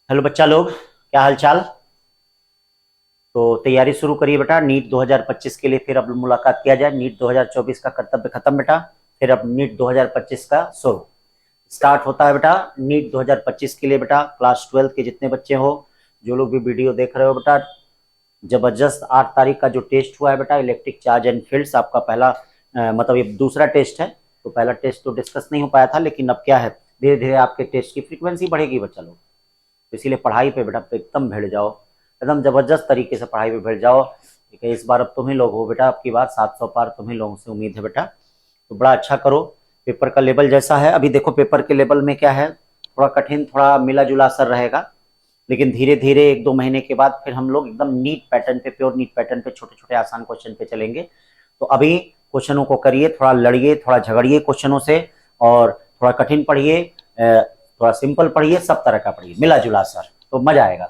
Hello बच्चा लोग, क्या हाल चाल। तो तैयारी शुरू करिए बेटा। नीट 2025 के लिए फिर अब मुलाकात किया जाए। नीट 2024 का कर्तव्य खत्म बेटा, फिर अब नीट 2025 का शुरू स्टार्ट होता है बेटा। नीट 2025 के लिए बेटा क्लास 12 के जितने बच्चे हो, जो लोग भी वीडियो देख रहे हो बेटा, जबरदस्त 8 तारीख का जो टेस्ट हुआ है बेटा, इलेक्ट्रिक चार्ज एंड फील्ड्स, आपका पहला मतलब ये दूसरा टेस्ट है। तो पहला टेस्ट तो डिस्कस नहीं हो पाया था, लेकिन अब क्या है, धीरे धीरे आपके टेस्ट की फ्रीक्वेंसी बढ़ेगी बच्चा लोग। तो इसीलिए पढ़ाई पे बेटा एकदम भिड़ जाओ, एकदम जबरदस्त तरीके से पढ़ाई पे भिड़ जाओ। ठीक है, इस बार अब तुम ही लोग हो बेटा, अब की बार 700 पार तुम ही लोगों से उम्मीद है बेटा। तो बड़ा अच्छा करो। पेपर का लेवल जैसा है अभी देखो, पेपर के लेवल में क्या है, थोड़ा कठिन, थोड़ा मिला जुला असर रहेगा, लेकिन धीरे धीरे 1-2 महीने के बाद फिर हम लोग एकदम नीट पैटर्न पे, प्योर नीट पैटर्न पे, छोटे छोटे आसान क्वेश्चन पे चलेंगे। तो अभी क्वेश्चनों को करिए, थोड़ा लड़िए, थोड़ा झगड़िए क्वेश्चनों से, और थोड़ा कठिन पढ़िए, थोड़ा सिंपल पढ़िए, सब तरह का पढ़िए, मिला जुला असर, तो मजा आएगा।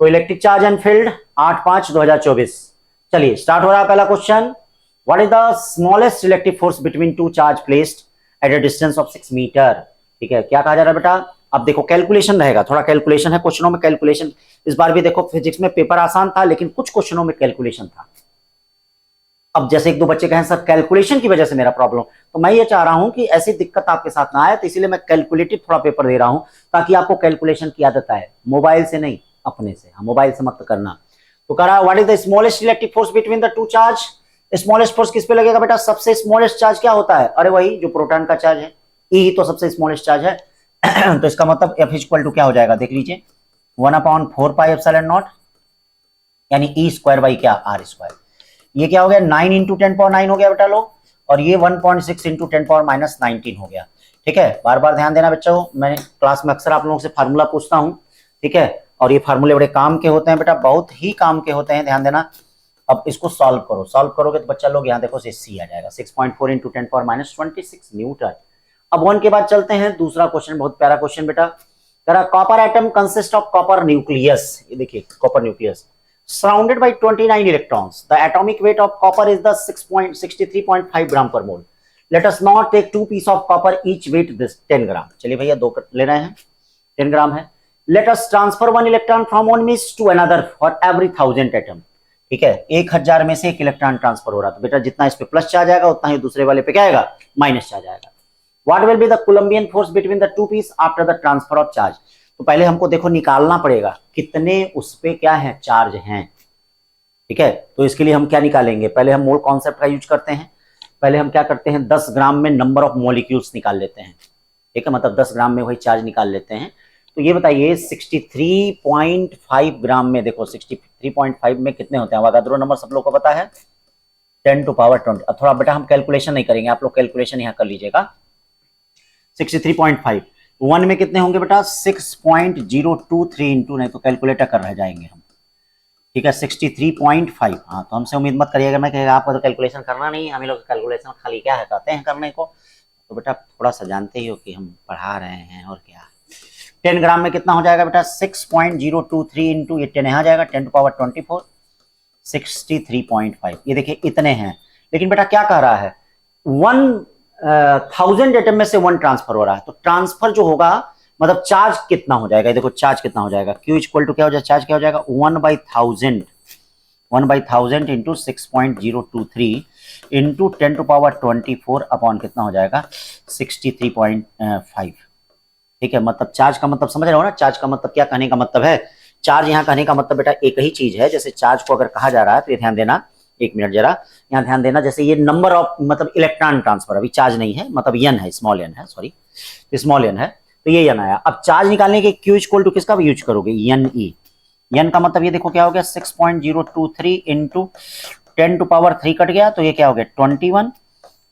तो इलेक्ट्रिक चार्ज एंड फील्ड 8/5/2024, चलिए स्टार्ट हो रहा है पहला question. What is the smallest electric force between two charge placed at a distance of 6 metre. ठीक है, क्या कहा जा रहा है बेटा। अब देखो कैलकुलेशन रहेगा, थोड़ा कैलकुलेशन है क्वेश्चनों में, कैलकुलेशन इस बार भी देखो, फिजिक्स में पेपर आसान था लेकिन कुछ क्वेश्चनों में कैलकुलेशन था। अब जैसे 1-2 बच्चे कहें सर कैलकुलेशन की वजह से मेरा प्रॉब्लम, तो मैं ये चाह रहा हूं कि ऐसी दिक्कत आपके साथ ना आए, तो इसीलिए मैं कैलकुलेटिव थोड़ा पेपर दे रहा हूं, ताकि आपको कैलकुलेशन की आदत आए, मोबाइल से नहीं अपने से। हाँ, मोबाइल से मत करना। तो कह रहा what is the smallest electric force between the two charge. Smallest force किस पे लगेगा बेटा, सबसे स्मॉलेस्ट चार्ज क्या होता है, अरे वही जो प्रोटॉन का चार्ज है, ई ही तो सबसे स्मॉलेस्ट चार्ज है। तो इसका मतलब एफ इक्वल टू क्या हो जाएगा, देख लीजिए, 1/4πε0, यानी ई स्क्वायर बाई क्या, आर स्क्वायर। ये क्या हो गया, 9 × 10⁻9 हो गया बेटा लोग, और ये 1.6 × 10⁻−19 हो गया। ठीक है, बार बार ध्यान देना बच्चों, मैं क्लास में अक्सर आप लोगों से फार्मूला पूछता हूँ। ठीक है, और ये फार्मूले बड़े काम के होते हैं बेटा, बहुत ही काम के होते हैं, ध्यान देना। अब इसको सॉल्व करो, सॉल्व करोगे तो बच्चा लोग यहाँ देखो सी आ जाएगा, 6.4 × 10⁻26 न्यूटन। अब 1 के बाद चलते हैं दूसरा क्वेश्चन, बहुत प्यारा क्वेश्चन बेटा। Copper atom consist of copper nucleus, ये देखिए copper nucleus surrounded by 29 electrons. The atomic weight of copper is the 6.63.5 gram per mole. Let us not take 2 pieces of copper, each weight this 10 gram. चलिए भैया 2 ले रहे हैं, 10 ग्राम है। Let us transfer 1 electron from one miss to another for every 1000 atom. ठीक है, 1000 में से 1 इलेक्ट्रॉन ट्रांसफर हो रहा, तो बेटा जितना इस पे प्लस चार्ज आएगा उतना ही दूसरे वाले पे क्या आएगा, माइनस चार्ज आएगा। What will be the Coulombian force between the two pieces after the transfer of charge? तो पहले हमको देखो निकालना पड़ेगा कितने उस पे क्या है, चार्ज हैं। ठीक है, तो इसके लिए हम क्या निकालेंगे, पहले हम मोल कॉन्सेप्ट का यूज करते हैं। पहले हम क्या करते हैं, 10 ग्राम में नंबर ऑफ मॉलिक्यूल्स निकाल लेते हैं। ठीक है, मतलब 10 ग्राम में वही चार्ज निकाल लेते हैं। तो ये बताइए 63.5 ग्राम में, देखो 63.5 में कितने होते हैं, अवोगाद्रो नंबर सब लोग को पता है, 10⁻20। अब थोड़ा बेटा हम कैलकुलेशन नहीं करेंगे, आप लोग कैलकुलेशन यहाँ कर लीजिएगा। 63.5 1 में कितने होंगे बेटा, 6.023 इंटू, नहीं तो कैलकुलेटर कर रह जाएंगे हम। ठीक है, 63.5। हाँ, तो हमसे उम्मीद मत करिएगा, मैं कहेगा आपको तो कैलकुलेशन करना नहीं, हम लोग कैलकुलेशन खाली क्या है कहते हैं करने को। तो बेटा थोड़ा सा जानते ही हो कि हम पढ़ा रहे हैं, और क्या। 10 ग्राम में कितना हो जाएगा बेटा, 6.023 इंटू, ये 10 यहाँ जाएगा, 10⁻24, 63.5। ये देखिए इतने हैं, लेकिन बेटा क्या कह रहा है, 1000 एटम में से 1 ट्रांसफर हो रहा है, तो ट्रांसफर जो होगा मतलब चार्ज कितना हो जाएगा, देखो चार्ज कितना हो जाएगा, Q इक्वल टू क्या हो जाएगा, चार्ज क्या हो जाएगा, 1/1000 इंटू 6.023 इंटू 10⁻24 अपॉन कितना हो जाएगा, 63.5। ठीक है, मतलब चार्ज का मतलब समझ रहे हो ना, चार्ज का मतलब क्या कहने का मतलब है, चार्ज यहाँ कहने का मतलब बेटा एक ही चीज है। जैसे चार्ज को अगर कहा जा रहा है तो ये ध्यान देना, 1 मिनट जरा यहाँ ध्यान देना, जैसे ये नंबर ऑफ मतलब इलेक्ट्रॉन ट्रांसफर, अभी चार्ज नहीं है, मतलब एन है, स्मॉल एन है, सॉरी स्मॉल एन है, तो ये एन आया। अब चार्ज निकालने के Q इक्वल टू किसका भी यूज करोगे, एन ई। एन का मतलब ये देखो क्या हो गया, 6.023 इंटू 10⁻3 कट गया, तो ये क्या हो गया 21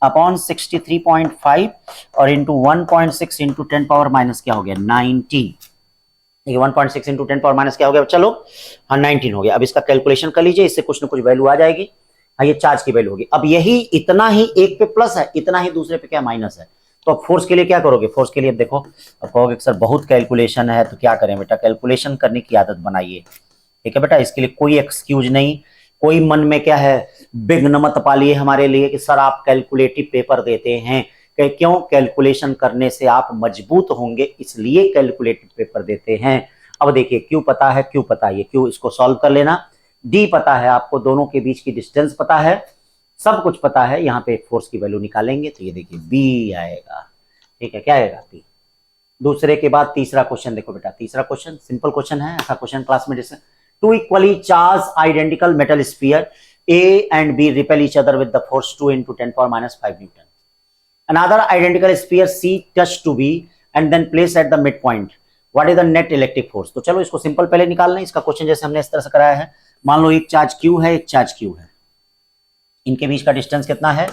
अपॉन 63.5 और इंटू 1.6 इंटू 10 पावर माइनस क्या हो गया 19। 1.6 इंटू 10 पावर माइनस क्या हो गया चलो, हाँ 19 हो गया। अब इसका कैलकुलेशन कर लीजिए, इससे कुछ ना कुछ वैल्यू आ जाएगी। हाँ, ये चार्ज की वैल्यू होगी। अब यही इतना ही एक पे प्लस है, इतना ही दूसरे पे क्या माइनस है। तो अब फोर्स के लिए क्या करोगे, फोर्स के लिए अब देखो, अब कहोगे सर बहुत कैलकुलेशन है, तो क्या करें बेटा, कैलकुलेशन करने की आदत बनाइए। ठीक है बेटा, इसके लिए कोई एक्सक्यूज नहीं, कोई मन में क्या है विघ्न मत पालिए हमारे लिए कि सर आप कैलकुलेटिव पेपर देते हैं, क्यों, कैलकुलेशन करने से आप मजबूत होंगे, इसलिए कैलकुलेटिव पेपर देते हैं। अब देखिए क्यू पता है, क्यू पता है, ये क्यू इसको सॉल्व कर लेना। डी पता है आपको, दोनों के बीच की डिस्टेंस पता है, सब कुछ पता है। यहाँ पे फोर्स की वैल्यू निकालेंगे तो ये देखिए बी आएगा। ठीक है, क्या आएगा? बी। दूसरे के बाद तीसरा क्वेश्चन देखो बेटा, तीसरा क्वेश्चन सिंपल क्वेश्चन है, ऐसा क्वेश्चन क्लास में जैसे two equally charge identical metal sphere A and B repel each other with the force 2 into 10 power minus 5 Newton. Another identical sphere C touch to B and then place at the midpoint. What is the net electric force? तो चलो इसको simple पहले निकाल लें। इसका question जैसे हमने इस तरह से कराया है, मान लो एक चार्ज Q है, एक चार्ज Q है, इनके बीच का डिस्टेंस कितना है?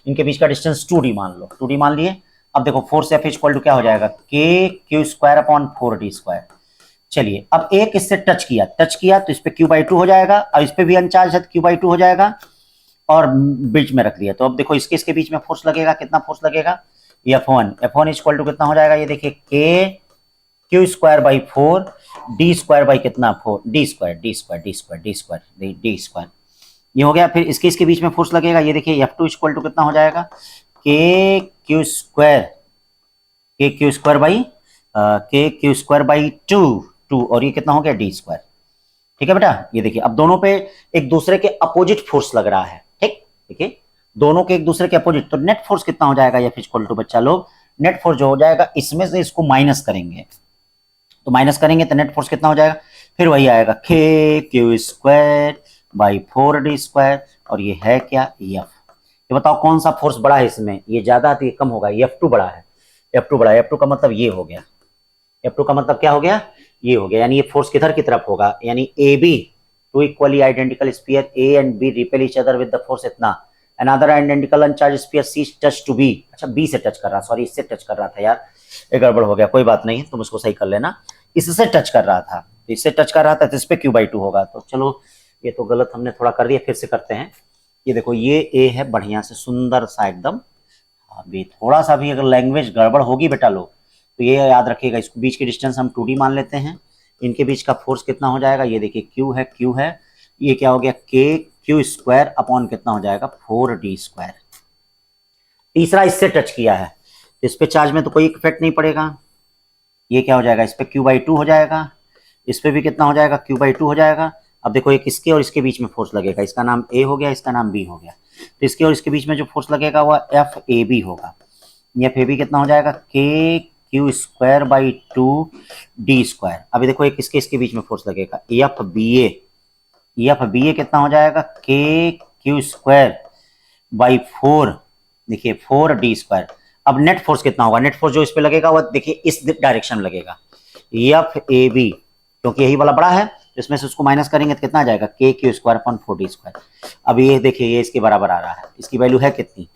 इनके बीच का डिस्टेंस 2D मान लो, 2D मान लिए। अब देखो फोर्स F इक्वल टू क्या हो जाएगा? K Q square upon 4D square. चलिए अब एक इससे टच किया तो इस पे Q/2 हो जाएगा, और इस पे भी अनचार्ज है तो Q/2 हो जाएगा, और बीच में रख दिया। तो अब देखो इसके बीच में फोर्स लगेगा, कितना फोर्स लगेगा? F1 इक्वल टू कितना हो जाएगा? ये देखिए K Q square by 4 D square by कितना? 4 D स्क्वायर। ये हो गया। फिर इसके बीच में फोर्स लगेगा, ये देखिए F2 इक्वल टू कितना हो जाएगा? K Q स्क्वायर बाई 2 और ये कितना हो गया? D square. ठीक है बेटा, ये देखिए अब दोनों पे एक दूसरे के अपोजिट फोर्स लग रहा है। ठीक, देखिए दोनों के एक दूसरे के अपोजिट, तो नेट फोर्स कितना हो जाएगा? F इक्वल टू बच्चा लोग, नेट फोर्स जो हो जाएगा इसमें से इसको माइनस करेंगे, तो माइनस करेंगे तो नेट फोर्स कितना हो जाएगा? फिर वही आएगा K Q square by 4D square, और ये है क्या? F। ये बताओ कौन सा फोर्स बड़ा है इसमें? ये ज्यादा है तो ये कम होगा, F2 बड़ा है। F2 का मतलब ये हो गया। F2 का मतलब क्या हो गया? ये हो गया। यानी ये फोर्स किधर की तरफ होगा? यानी AB, two equally identical sphere A and B repel each other with the force इतना। Another identical uncharged sphere C touch to B, अच्छा B से टच कर रहा, सॉरी इससे टच कर रहा था यार, एक गड़बड़ हो गया, कोई बात नहीं, तुम उसको सही कर लेना। इससे टच कर रहा था, इससे टच कर रहा था तो इस पे Q/2 होगा। तो चलो ये तो गलत हमने थोड़ा कर दिया, फिर से करते हैं। ये देखो ये A है, बढ़िया से सुंदर सा एकदम। अभी थोड़ा सा भी अगर लैंग्वेज गड़बड़ होगी बेटा लोग तो ये याद रखिएगा, इसको बीच की डिस्टेंस हम 2D मान लेते हैं। इनके बीच का फोर्स कितना हो जाएगा? ये देखिए Q है, ये क्या हो गया? K Q स्क्वायर अपॉन कितना हो जाएगा? 4D square. तीसरा इससे टच किया है, इस पे चार्ज में तो कोई इफेक्ट नहीं पड़ेगा, ये क्या हो जाएगा? इस पे Q/2 हो जाएगा, इस पे भी कितना हो जाएगा? Q/2 हो जाएगा। अब देखो एक इसके और इसके बीच में फोर्स लगेगा, इसका नाम A हो गया, इसका नाम B हो गया, तो इसके और इसके बीच में जो फोर्स लगेगा वह FAB होगा। FAB कितना हो जाएगा? K Q square by 2D square. अभी देखो एक इसके बीच में फोर्स लगेगा, FBA कितना हो जाएगा? K Q स्क्वायर बाई 4, देखिए 4D स्क्वायर। अब नेट फोर्स कितना होगा? नेट फोर्स जो इस पे लगेगा वह देखिए इस डायरेक्शन में लगेगा, FAB, क्योंकि यही वाला बड़ा है तो इसमें से उसको माइनस करेंगे तो कितना आ जाएगा? K Q square upon 4D square. अब ये देखिए ये इसके बराबर आ रहा है, इसकी वैल्यू है कितनी?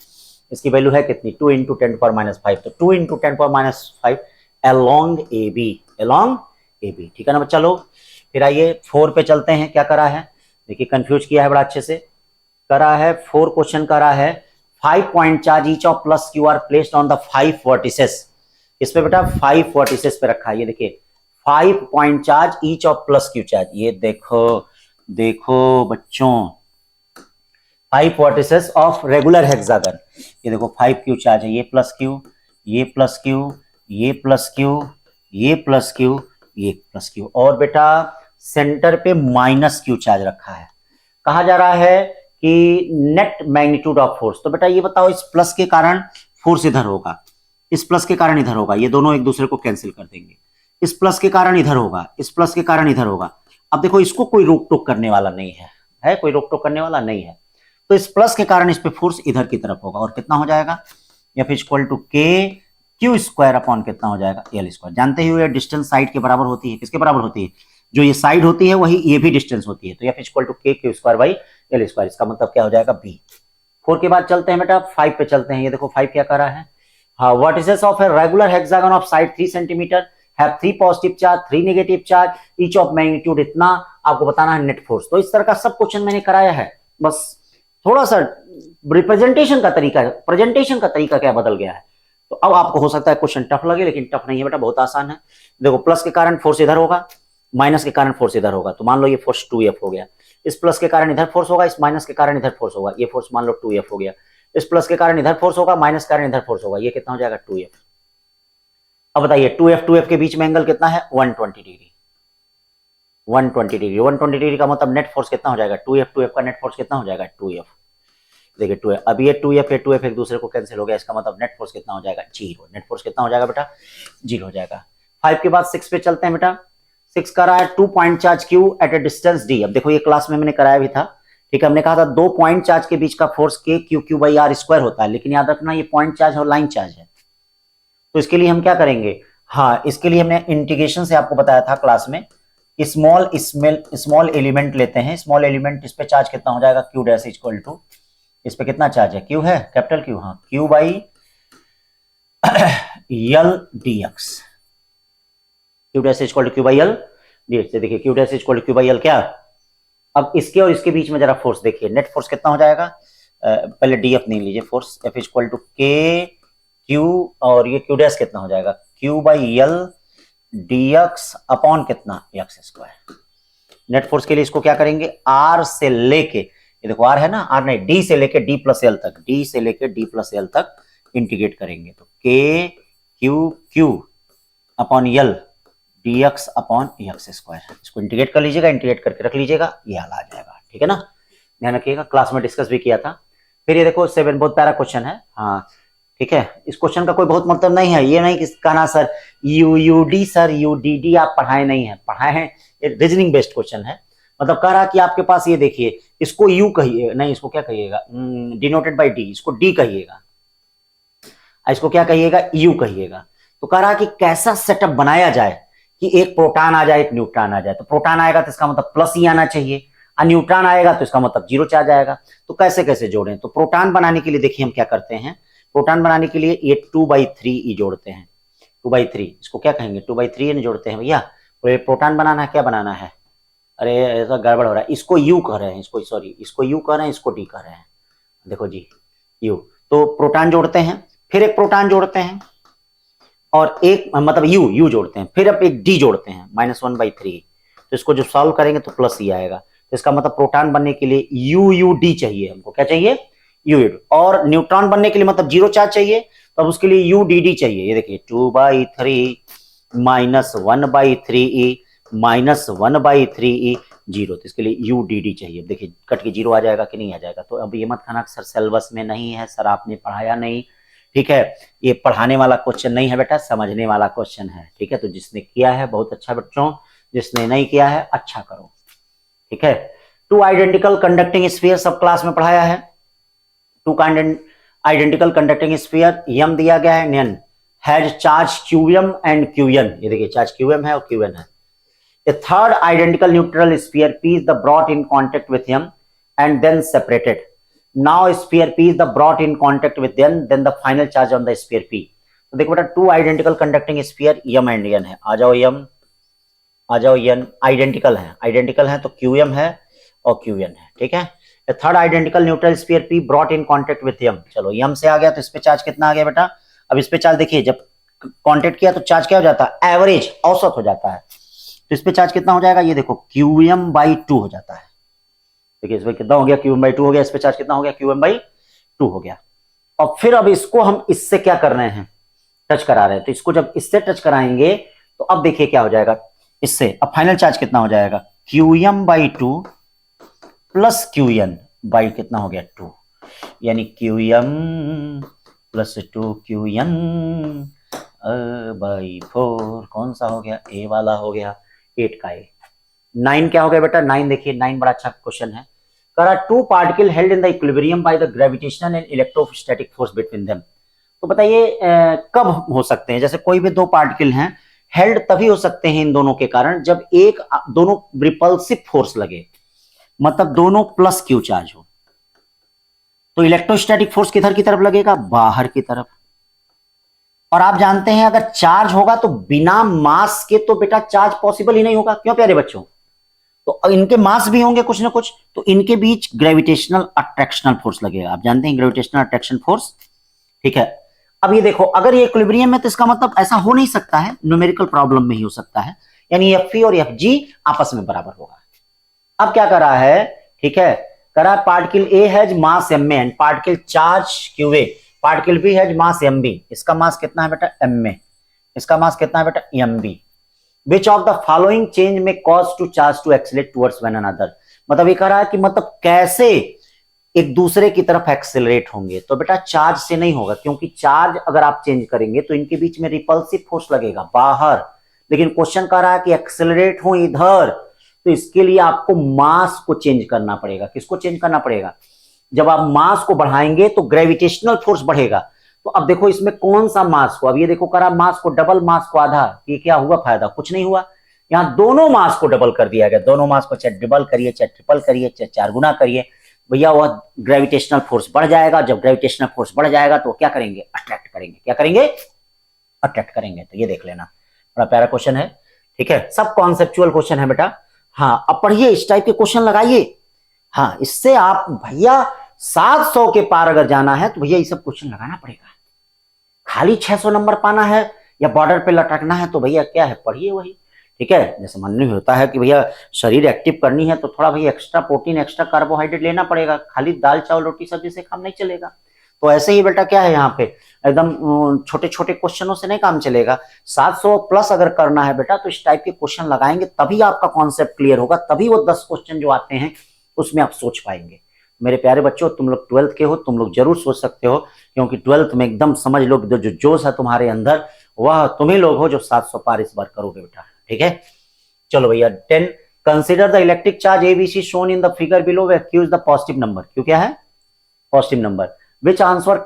इसकी वैल्यू है कितनी? 2 इंटू 10⁻⁵, तो 2 इंटू 10⁻⁵ along AB। ठीक है ना बच्चा लोग? फिर आइए 4 पे चलते हैं। क्या करा है? देखिए कंफ्यूज किया है बड़ा अच्छे से, करा है 4 क्वेश्चन करा है। 5 point charge each of plus Q are placed on the 5 vertices. इस पे बेटा 5 वर्टिसेस पे रखा है, ये देखिए 5 point charge each of plus Q charge. ये देखो बच्चों 5 वर्टिसेस ऑफ रेगुलर हेक्सागन। ये देखो 5Q चार्ज है, ये प्लस Q, ये प्लस Q, ये प्लस Q, ये प्लस Q, ये प्लस Q, और बेटा सेंटर पे माइनस Q चार्ज रखा है। कहा जा रहा है कि नेट मैग्नीट्यूड ऑफ फोर्स। तो बेटा ये बताओ इस प्लस के कारण फोर्स इधर होगा, इस प्लस के कारण इधर होगा, ये दोनों एक दूसरे को कैंसिल कर देंगे। इस प्लस के कारण इधर होगा, इस प्लस के कारण इधर होगा। अब देखो इसको कोई रोक टोक करने वाला नहीं है, कोई रोक टोक करने वाला नहीं है, तो इस प्लस के कारण इस पे फोर्स इधर की तरफ होगा, और कितना हो जाएगा? F equal to K Q square upon कितना हो जाएगा? L square. जानते ही ये डिस्टेंस साइड के बराबर होती है, किसके बराबर होती है? जो ये साइड होती है वही ये भी डिस्टेंस होती है, तो F equal to K Q square by L square. इसका मतलब क्या हो जाएगा? B। 4 के बाद चलते हैं बेटा 5 पे चलते हैं। ये देखो 5 क्या कर रहा है? हाँ, vertices of a regular hexagon of side 3 centimetre have 3 positive charge 3 negative charge each of magnitude इतना। आपको बताना है नेट फोर्स। तो इस तरह का सब क्वेश्चन मैंने कराया है, बस थोड़ा सा रिप्रेजेंटेशन का तरीका, प्रेजेंटेशन का तरीका क्या बदल गया है। तो अब आपको हो सकता है क्वेश्चन टफ लगे, लेकिन टफ नहीं है बेटा, बहुत आसान है। देखो प्लस के कारण फोर्स इधर होगा, माइनस के कारण फोर्स इधर होगा, तो मान लो ये फोर्स 2F हो गया। इस प्लस के कारण इधर फोर्स होगा, इस माइनस के कारण इधर फोर्स होगा, ये फोर्स मान लो 2F हो गया। इस प्लस के कारण इधर फोर्स होगा, माइनस के कारण इधर फोर्स होगा, ये कितना हो जाएगा? 2F। अब बताइए 2F के बीच में एंगल कितना है? 120 डिग्री। 120 डिग्री। 120 डिग्री का मतलब नेट फोर्स कितना हो जाएगा 2F। 2F का नेट फोर्स कितना हो जाएगा 2F। देखिए 2F, अब ये 2F है 2F एक दूसरे को कैंसिल हो गया, इसका मतलब नेट फोर्स कितना हो जाएगा 0। नेट फोर्स कितना हो जाएगा बेटा 0 हो जाएगा। 5 के बाद 6 पे चलते हैं बेटा। 6 का रहा है 2 point charge Q at a distance D। अब देखो ये क्लास में मैंने कराया भी था, ठीक है। हमने कहा था 2 पॉइंट चार्ज के बीच का force K Q by R square होता है, लेकिन याद रखना ये पॉइंट चार्ज और लाइन चार्ज है। तो इसके लिए हम क्या करेंगे, हाँ इसके लिए हमने इंटीग्रेशन से आपको बताया था क्लास में, स्मॉल एलिमेंट लेते हैं। स्मॉल एलिमेंट इस पे चार्ज कितना हो जाएगा Q डैश इक्वल टू, इस पे कितना चार्ज है Q है कैपिटल Q, हाँ Q by L dx। Q dash equal to Q by L dx। देखिए Q dash equal to Q by L क्या। अब इसके और इसके बीच में जरा फोर्स देखिए, नेट फोर्स कितना हो जाएगा, पहले DF नहीं लीजिए force, F equal to K Q और ये Q डैश कितना हो जाएगा Q by L dx upon कितना x स्क्वायर। नेट फोर्स के लिए इसको क्या करेंगे, R से लेके, ये देखो R है ना, R नहीं D से लेके D प्लस L तक, D से लेके D प्लस L तक इंटीग्रेट करेंगे तो K Q upon L dx upon x square. इसको इंटीग्रेट कर लीजिएगा, इंटीग्रेट करके रख लीजिएगा, ये हाल आ जाएगा, ठीक है ना। ध्यान रखिएगा, क्लास में डिस्कस भी किया था। फिर ये देखो 7 बहुत प्यारा क्वेश्चन है, हाँ ठीक है। इस क्वेश्चन का कोई बहुत मतलब नहीं है, ये नहीं कि कहना सर यूडी सर यूडीडी आप पढ़ाए नहीं है, पढ़ाए हैं। ये रीजनिंग बेस्ड क्वेश्चन है, मतलब कह रहा कि आपके पास ये देखिए, इसको यू कहिए, नहीं इसको क्या कहिएगा डिनोटेड बाय डी, इसको डी कहिएगा, इसको क्या कहिएगा यू कहिएगा। तो कह रहा कि कैसा सेटअप बनाया जाए कि एक प्रोटॉन आ जाए एक न्यूट्रॉन आ जाए। तो प्रोटॉन आएगा तो इसका मतलब प्लस ही आना चाहिए, और न्यूट्रॉन आएगा तो इसका मतलब 0 चार्ज आएगा। तो कैसे कैसे जोड़ें, तो प्रोटॉन बनाने के लिए देखिए हम क्या करते हैं, प्रोटॉन बनाने के लिए ये 2/3 जोड़ते हैं। 2/3 इसको क्या कहेंगे 2/3 जोड़ते हैं भैया। तो ये प्रोटॉन बनाना है, क्या बनाना है, अरे ऐसा गड़बड़ हो रहा है, इसको यू कह रहे हैं, इसको सॉरी इसको यू कह रहे हैं, इसको डी कह रहे हैं, देखो जी यू। तो प्रोटॉन जोड़ते हैं, फिर एक प्रोटॉन जोड़ते हैं और एक मतलब यू जोड़ते हैं, फिर अब एक डी जोड़ते हैं -1/3। तो इसको जो सॉल्व करेंगे तो प्लस ही आएगा। तो इसका मतलब प्रोटॉन बनने के लिए यू डी चाहिए हमको, क्या चाहिए यू। और न्यूट्रॉन बनने के लिए मतलब 0 चार्ज चाहिए, तो अब उसके लिए यू डी डी चाहिए। ये देखिए 2/3 -1/3e -1/3e 0, तो इसके लिए यू डी डी चाहिए। देखिए कट के 0 आ जाएगा कि नहीं आ जाएगा। तो अब ये मत खाना सर सिलेबस में नहीं है, सर आपने पढ़ाया नहीं, ठीक है। ये पढ़ाने वाला क्वेश्चन नहीं है बेटा, समझने वाला क्वेश्चन है, ठीक है। तो जिसने किया है बहुत अच्छा बच्चों, जिसने नहीं किया है अच्छा करो, ठीक है। 2 आइडेंटिकल कंडक्टिंग स्फीयर सब क्लास में पढ़ाया है। 2 आइडेंटिकल कंडक्टिंग स्फीयर, यम दिया गया है, n has charge qm and qn। ये देखिए चार्ज qm है और qn है। A third identical neutral sphere P is the brought in contact with M and then separated. Now sphere P is the brought in contact with N, then the final charge on the sphere P. तो देखो बेटा 2 identical conducting sphere M and N है। आ जाओ M, आ जाओ N, identical है तो QM है और QN है, ठीक है। Third identical neutral sphere P brought in contact with M। चलो M से आ गया तो इस पे चार्ज कितना आ गया बेटा। अब इस पे चार्ज देखिए, जब कांटेक्ट किया तो चार्ज क्या हो जाता है, एवरेज औसत हो जाता है। तो इस पे चार्ज कितना हो जाएगा, ये देखो QM/2 हो जाता है। देखिए इस पे कितना हो गया QM/2 हो गया, इस पे चार्ज कितना हो गया QM/2 हो गया। और फिर अब इसको हम इससे क्या कर रहे हैं, टच करा रहे हैं। तो इसको जब इससे टच कराएंगे तो अब देखिए क्या हो जाएगा इससे। अब फाइनल चार्ज कितना हो जाएगा QM/2 प्लस QN बाई कितना हो गया 2, यानी QM प्लस 2 QN बाई 4। कौन सा हो गया, ए वाला हो गया, 8 का ए। 9 क्या हो गया बेटा, 9 देखिए 9 बड़ा अच्छा क्वेश्चन है। करा 2 particle held in the equilibrium by the gravitational and electrostatic force between them. तो बताइए कब हो सकते हैं, जैसे कोई भी 2 पार्टिकल हैं हेल्ड तभी हो सकते हैं इन दोनों के कारण जब एक दोनों रिपल्सिव फोर्स लगे, मतलब दोनों प्लस क्यू चार्ज हो। तो इलेक्ट्रोस्टैटिक फोर्स किधर की तरफ लगेगा, बाहर की तरफ। और आप जानते हैं अगर चार्ज होगा तो बिना मास के तो बेटा चार्ज पॉसिबल ही नहीं होगा, क्यों प्यारे बच्चों। तो इनके मास भी होंगे कुछ ना कुछ, तो इनके बीच ग्रेविटेशनल अट्रैक्शनल फोर्स लगेगा। आप जानते हैं ग्रेविटेशनल अट्रैक्शन फोर्स, ठीक है। अब ये देखो अगर ये इक्विलिब्रियम में तो इसका मतलब ऐसा हो नहीं सकता है, न्यूमेरिकल प्रॉब्लम में ही हो सकता है, यानी Fe और Fg आपस में बराबर होगा। अब क्या कर रहा है, ठीक है, करा particle A has mass m and particle charge QA, particle B has mass mb। इसका मास कितना है बेटा m में, इसका मास कितना है बेटा mb। Which of the following change में cause to charge to accelerate towards one another. मतलब ये कह रहा है कि मतलब कैसे एक दूसरे की तरफ एक्सेलरेट होंगे। तो बेटा चार्ज से नहीं होगा, क्योंकि चार्ज अगर आप चेंज करेंगे तो इनके बीच में रिपल्सिव फोर्स लगेगा बाहर, लेकिन क्वेश्चन कह रहा है कि एक्सेलरेट हो इधर, तो इसके लिए आपको मास को चेंज करना पड़ेगा। किसको चेंज करना पड़ेगा? जब आप मास को बढ़ाएंगे तो ग्रेविटेशनल फोर्स बढ़ेगा। तो अब देखो इसमें कौन सा मास को, अब ये देखो करा मास को डबल, मास को आधा, ये क्या हुआ फायदा? कुछ नहीं हुआ। यहां दोनों मास को डबल कर दिया गया, दोनों मास को चाहे डबल करिए, चाहे ट्रिपल करिए, चाहे 4 गुना करिए, भैया वह ग्रेविटेशनल फोर्स बढ़ जाएगा। जब ग्रेविटेशनल फोर्स बढ़ जाएगा तो क्या करेंगे? अट्रैक्ट करेंगे। क्या करेंगे? अट्रैक्ट करेंगे। तो ये देख लेना, बड़ा प्यारा क्वेश्चन है, ठीक है, सब कॉन्सेप्चुअल क्वेश्चन है बेटा। हाँ, अब पढ़िए, इस टाइप के क्वेश्चन लगाइए। हाँ, इससे आप भैया 700 के पार अगर जाना है तो भैया ये सब क्वेश्चन लगाना पड़ेगा। खाली 600 नंबर पाना है या बॉर्डर पे लटकना है तो भैया क्या है, पढ़िए वही, ठीक है। जैसे मन में होता है कि भैया शरीर एक्टिव करनी है तो थोड़ा भैया एक्स्ट्रा प्रोटीन, एक्स्ट्रा कार्बोहाइड्रेट लेना पड़ेगा, खाली दाल चावल रोटी सब्जी से काम नहीं चलेगा। तो ऐसे ही बेटा क्या है, यहाँ पे एकदम छोटे छोटे क्वेश्चनों से नहीं काम चलेगा। 700 प्लस अगर करना है बेटा तो इस टाइप के क्वेश्चन लगाएंगे, तभी आपका कॉन्सेप्ट क्लियर होगा, तभी वो 10 क्वेश्चन जो आते हैं उसमें आप सोच पाएंगे। मेरे प्यारे बच्चों, तुम लोग 12th के हो, तुम लोग जरूर सोच सकते हो, क्योंकि 12th में एकदम समझ लो जो जोश है तुम्हारे अंदर, वह तुम ही लोग हो जो 700 पार इस बार करोगे बेटा, ठीक है। चलो भैया 10, consider the electric charge ABC shown in the figure below, Q is the positive number. Q क्या है? Positive number. Which answer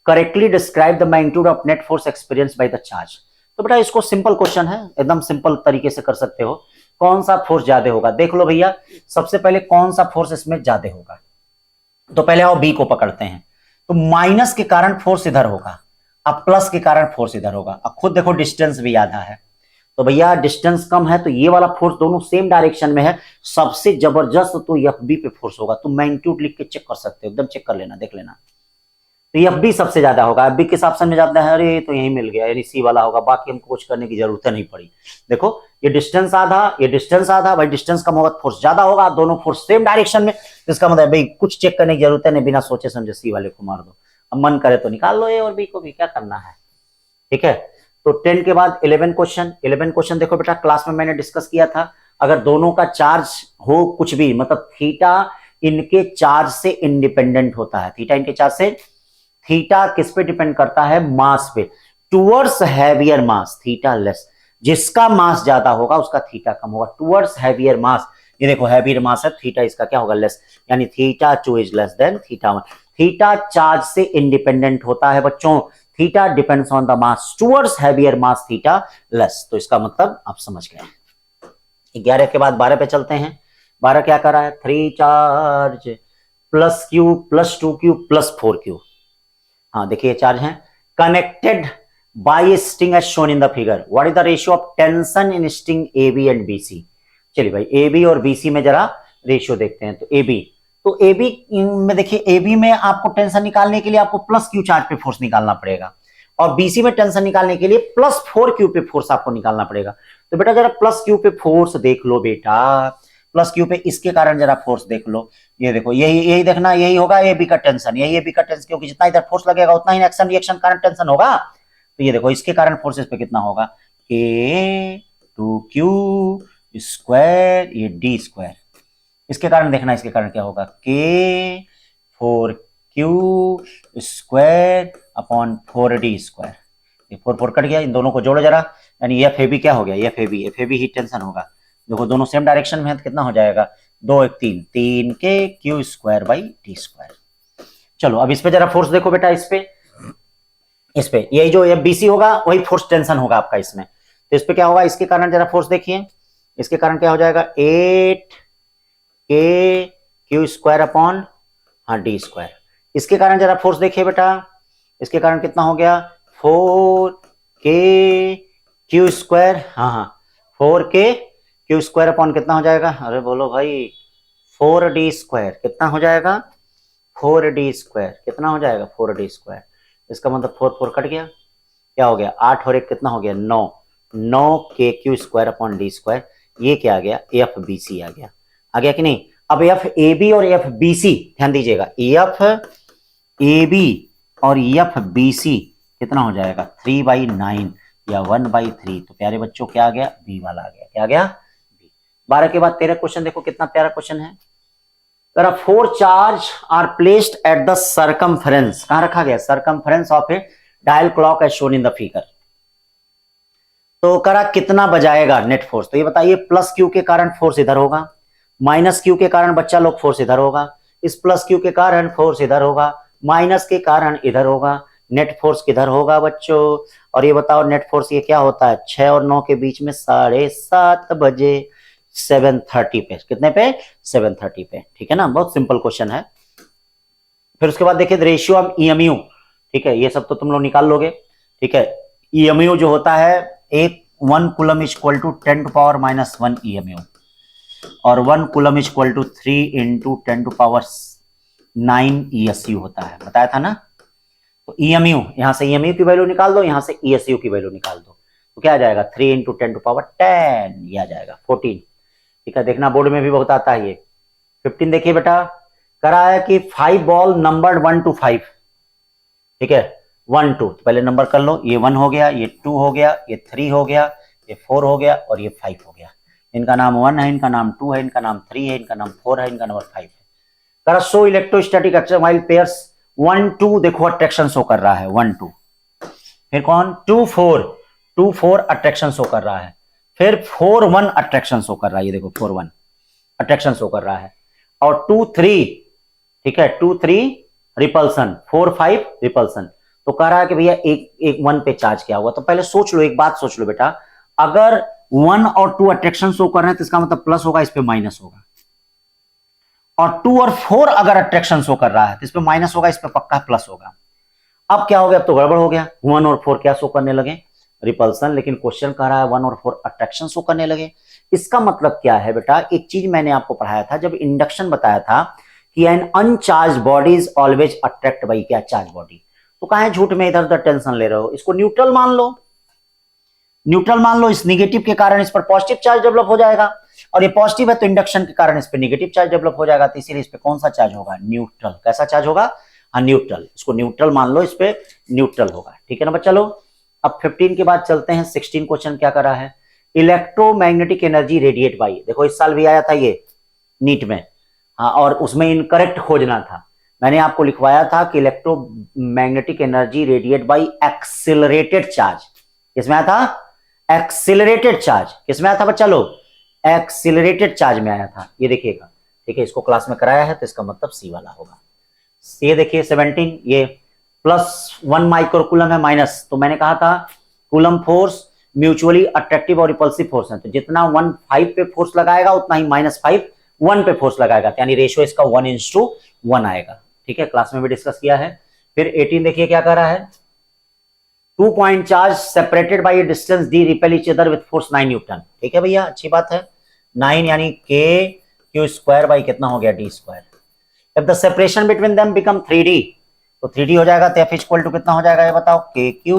correctly describe the magnitude of net force experience by the charge. तो बेटा इसको simple question है, एकदम simple तरीके से कर सकते हो। कौन सा फोर्स ज्यादा होगा? देख लो भैया, सबसे पहले कौन सा फोर्स इसमें ज्यादा होगा, तो पहले आओ बी को पकड़ते हैं। तो माइनस के कारण फोर्स इधर होगा, अब प्लस के कारण फोर्स इधर होगा। अब खुद देखो डिस्टेंस भी आधा है, तो भैया डिस्टेंस कम है तो ये वाला फोर्स दोनों सेम डायरेक्शन में है, सबसे जबरदस्त तो एफ बी पे फोर्स होगा। तुम मैग्नीट्यूड लिख के चेक कर सकते हो, एकदम चेक कर लेना, देख लेना। तो एफ बी सबसे ज्यादा होगा, एफ बी किस ऑप्शन में ज्यादा है? अरे तो यही मिल गया, यानी सी वाला होगा, बाकी हमको कुछ करने की जरूरत नहीं पड़ी। देखो ये डिस्टेंस आधा, ये डिस्टेंस आधा, भाई डिस्टेंस कम होगा फोर्स ज्यादा होगा, दोनों फोर्स सेम डायरेक्शन में, इसका मतलब भाई कुछ चेक करने की जरूरत है नहीं, बिना सोचे समझे सी वाले को मार दो। अब मन करे तो निकाल लो ए और बी को भी, क्या करना है, ठीक है। तो 10 के बाद 11 क्वेश्चन। 11 क्वेश्चन देखो बेटा, क्लास में मैंने डिस्कस किया था, अगर दोनों का चार्ज हो कुछ भी, मतलब थीटा इनके चार्ज से इंडिपेंडेंट होता है, थीटा इनके चार्ज से, थीटा किस पे डिपेंड करता है? मास पे। टुवर्ड्स हैवियर मास थीटा लेस, जिसका मास ज्यादा होगा उसका थीटा कम होगा। टुवर्ड्स हैवियर मास, ये देखो हैवियर मास है, थीटा इसका क्या होगा? लेस, यानी theta 2 is less than theta 1। Theta charge से इंडिपेंडेंट होता है बच्चों, theta depends on the mass, towards heavier mass theta less. तो इसका मतलब आप समझ गए। 11 के बाद 12 पे चलते हैं। 12 क्या कर रहा है? 3 charge plus Q plus 2q plus 4q। हाँ देखिए चार्ज है connected by string as shown in the figure. What is the ratio of tension in string AB and BC? चलिए भाई AB और BC में जरा रेशियो देखते हैं। तो AB, तो AB में देखिए, AB में आपको टेंशन निकालने के लिए आपको प्लस Q चार्ज पे फोर्स निकालना पड़ेगा, और BC में टेंशन निकालने के लिए प्लस 4Q पे फोर्स आपको निकालना पड़ेगा। तो बेटा जरा प्लस Q पे फोर्स देख लो बेटा, प्लस Q पे इसके कारण जरा फोर्स देख लो। ये देखो यही देखना, यही होगा AB का टेंशन, यही AB का टेंशन, क्योंकि जितना इधर फोर्स लगेगा उतना ही एक्शन रिएक्शन कारण टेंशन होगा। तो ये देखो इसके कारण फोर्सेस पे कितना होगा? K2Q स्क्वायर, ये D स्क्वायर। इसके कारण देखना, इसके कारण क्या होगा? K4Q square upon 4D square. ये 4 कट गया, इन दोनों को जोड़ो जरा, यानी FAB क्या हो गया? FAB ही टेंशन होगा। देखो दोनों सेम डायरेक्शन में है तो कितना हो जाएगा? 2 1 3, 3K square by D square. चलो अब इस पे जरा फोर्स देखो बेटा, इस पे यही जो BC होगा वही फोर्स टेंशन होगा आपका इसमें। तो इस पे क्या होगा? इसके कारण जरा फोर्स देखिए, इसके कारण क्या हो जाएगा? 8K square upon D square. इसके कारण जरा फोर्स देखिए बेटा, इसके कारण कितना हो गया? 4K स्क्वायर, हाँ 4K स्क्वायर अपॉन कितना हो जाएगा? अरे बोलो भाई 4D स्क्वायर। कितना हो जाएगा? 4D square. कितना हो जाएगा? 4D square. इसका मतलब 4 कट गया, क्या हो गया? 8 और 1 कितना हो गया? 9K square upon D square. ये क्या आ गया? FBC आ गया कि नहीं? अब FAB और FBC ध्यान दीजिएगा, FAB और FBC कितना हो जाएगा? 3/9, या 1/3, तो प्यारे बच्चों क्या आ गया, बी वाला आ गया। क्या आ गया, बी। 12 के बाद 13 क्वेश्चन देखो कितना प्यारा क्वेश्चन है। अगर 4 charge are placed at the circumference, कहां रखा गया, circumference of a dial clock as shown in the figure. तो करा कितना बजाएगा नेट फोर्स, तो ये बताइए, प्लस क्यू के कारण फोर्स इधर होगा, माइनस क्यू के कारण बच्चा लोग फोर्स इधर होगा, इस प्लस क्यू के कारण फोर्स इधर होगा, माइनस के कारण इधर होगा, नेट फोर्स किधर होगा बच्चों। और ये बताओ नेट फोर्स ये क्या होता है, 6 और 9 के बीच में 7:30 बजे 7:30 पे, कितने पे, 7:30 पे, ठीक है ना, बहुत सिंपल क्वेश्चन है। फिर उसके बाद देखिए रेशियो ऑफ ईएमयू, ठीक है, ये सब तो तुम लोग निकाल लोगे, ठीक है। ईएमयू जो होता है, एक 1 coulomb is equal to 10⁻⁻1 EMU, और 1 coulomb is equal to 3 × 10⁻9 ESU होता है, बताया था ना। तो ईएमयू, यहां से ईएमयू की वैल्यू निकाल दो, यहां से ईएसयू की वैल्यू निकाल दो, तो क्या आ जाएगा, 3 × 10⁻10, ये आ जाएगा 14, ठीक है। देखना बोर्ड में भी बहुत आता है ये। 15 देखिए बेटा, करा है कि 5 बॉल नंबर्ड 1 to 5, ठीक है, 1 2, तो पहले नंबर कर लो, ये 1 हो गया, ये 2 हो गया, ये 3 हो गया, ये 4 हो गया, और ये 5 हो गया। इनका नाम 1 है, इनका नाम 2 है, इनका नाम 3 है, इनका नाम 4 है, इनका नंबर 5 है। करा show electrostatic action while pairs 1 2, देखो अट्रैक्शन शो कर रहा है 1 2, फिर कौन 2 4 अट्रैक्शन शो कर रहा है, फिर 4 1 अट्रैक्शन शो कर रहा है, ये देखो 4 1 अट्रैक्शन शो कर रहा है, और 2 3, ठीक है, 2 3 रिपल्सन, 4 5 रिपल्सन। तो कह रहा है कि भैया एक 1 पे चार्ज किया हुआ। तो पहले सोच लो, एक बात सोच लो बेटा, अगर 1 और 2 अट्रैक्शन शो कर रहे हैं तो इसका मतलब प्लस होगा, इस पे माइनस होगा, और 2 और 4 अगर अट्रैक्शन शो कर रहा है तो इस पे माइनस होगा, इस पे पक्का प्लस होगा। अब क्या हो गया, अब तो गड़बड़ हो गया, 1 और 4 क्या शो करने लगे, रिपल्सन, लेकिन क्वेश्चन कह रहा है 1 और 4 अट्रैक्शन शो करने लगे। इसका मतलब क्या है बेटा, एक चीज मैंने आपको पढ़ाया था जब इंडक्शन बताया था कि an uncharge body is always attract by क्या, चार्ज बॉडी। तो कहा झूठ में इधर उधर टेंशन ले रहे हो, इसको न्यूट्रल मान लो, न्यूट्रल मान लो, इस निगेटिव के कारण इस पर पॉजिटिव चार्ज डेवलप हो जाएगा, और ये पॉजिटिव है तो इंडक्शन के कारण इस पर नेगेटिव चार्ज डेवलप हो जाएगा, तो इसीलिए इस पे कौन सा चार्ज होगा, न्यूट्रल। कैसा चार्ज होगा, हाँ न्यूट्रल, इसको न्यूट्रल मान लो, इस पे न्यूट्रल होगा, ठीक है ना बच्चा लोग। अब 15 के बाद चलते हैं 16 क्वेश्चन क्या करा है, इलेक्ट्रोमैग्नेटिक एनर्जी रेडिएट बाई, देखो इस साल भी आया था ये नीट में, हाँ, और उसमें इनकरेक्ट खोजना था। मैंने आपको लिखवाया था कि electromagnetic energy radiate by accelerated charge, किसमें आया था, एक्सिलरेटेड चार्ज, किसमें आया था बच्चा लोग, एक्सिलरेटेड चार्ज में आया था, ये देखिएगा, ठीक है, इसको क्लास में कराया है तो इसका मतलब सी वाला होगा। ये देखिए 17, ये +1 माइक्रोकूलम है माइनस, तो मैंने कहा था कूलम फोर्स म्यूचुअली अट्रैक्टिव और रिपल्सिव फोर्स है, तो जितना 1 5 पे फोर्स लगाएगा उतना ही -5 1 पे फोर्स लगाएगा, यानी रेशियो इसका 1:1 आएगा, ठीक है, क्लास में भी डिस्कस किया है। फिर 18 देखिए क्या कर रहा है, 2 point charge separated by A distance D repel each other with force 9 Newton, ठीक है भैया, अच्छी बात है, 9 यानी k² बाई कितना हो गया, d²। If the separation between them become 3D, तो 3D हो जाएगा, तो F इक्वल टू कितना हो जाएगा ये बताओ, KQ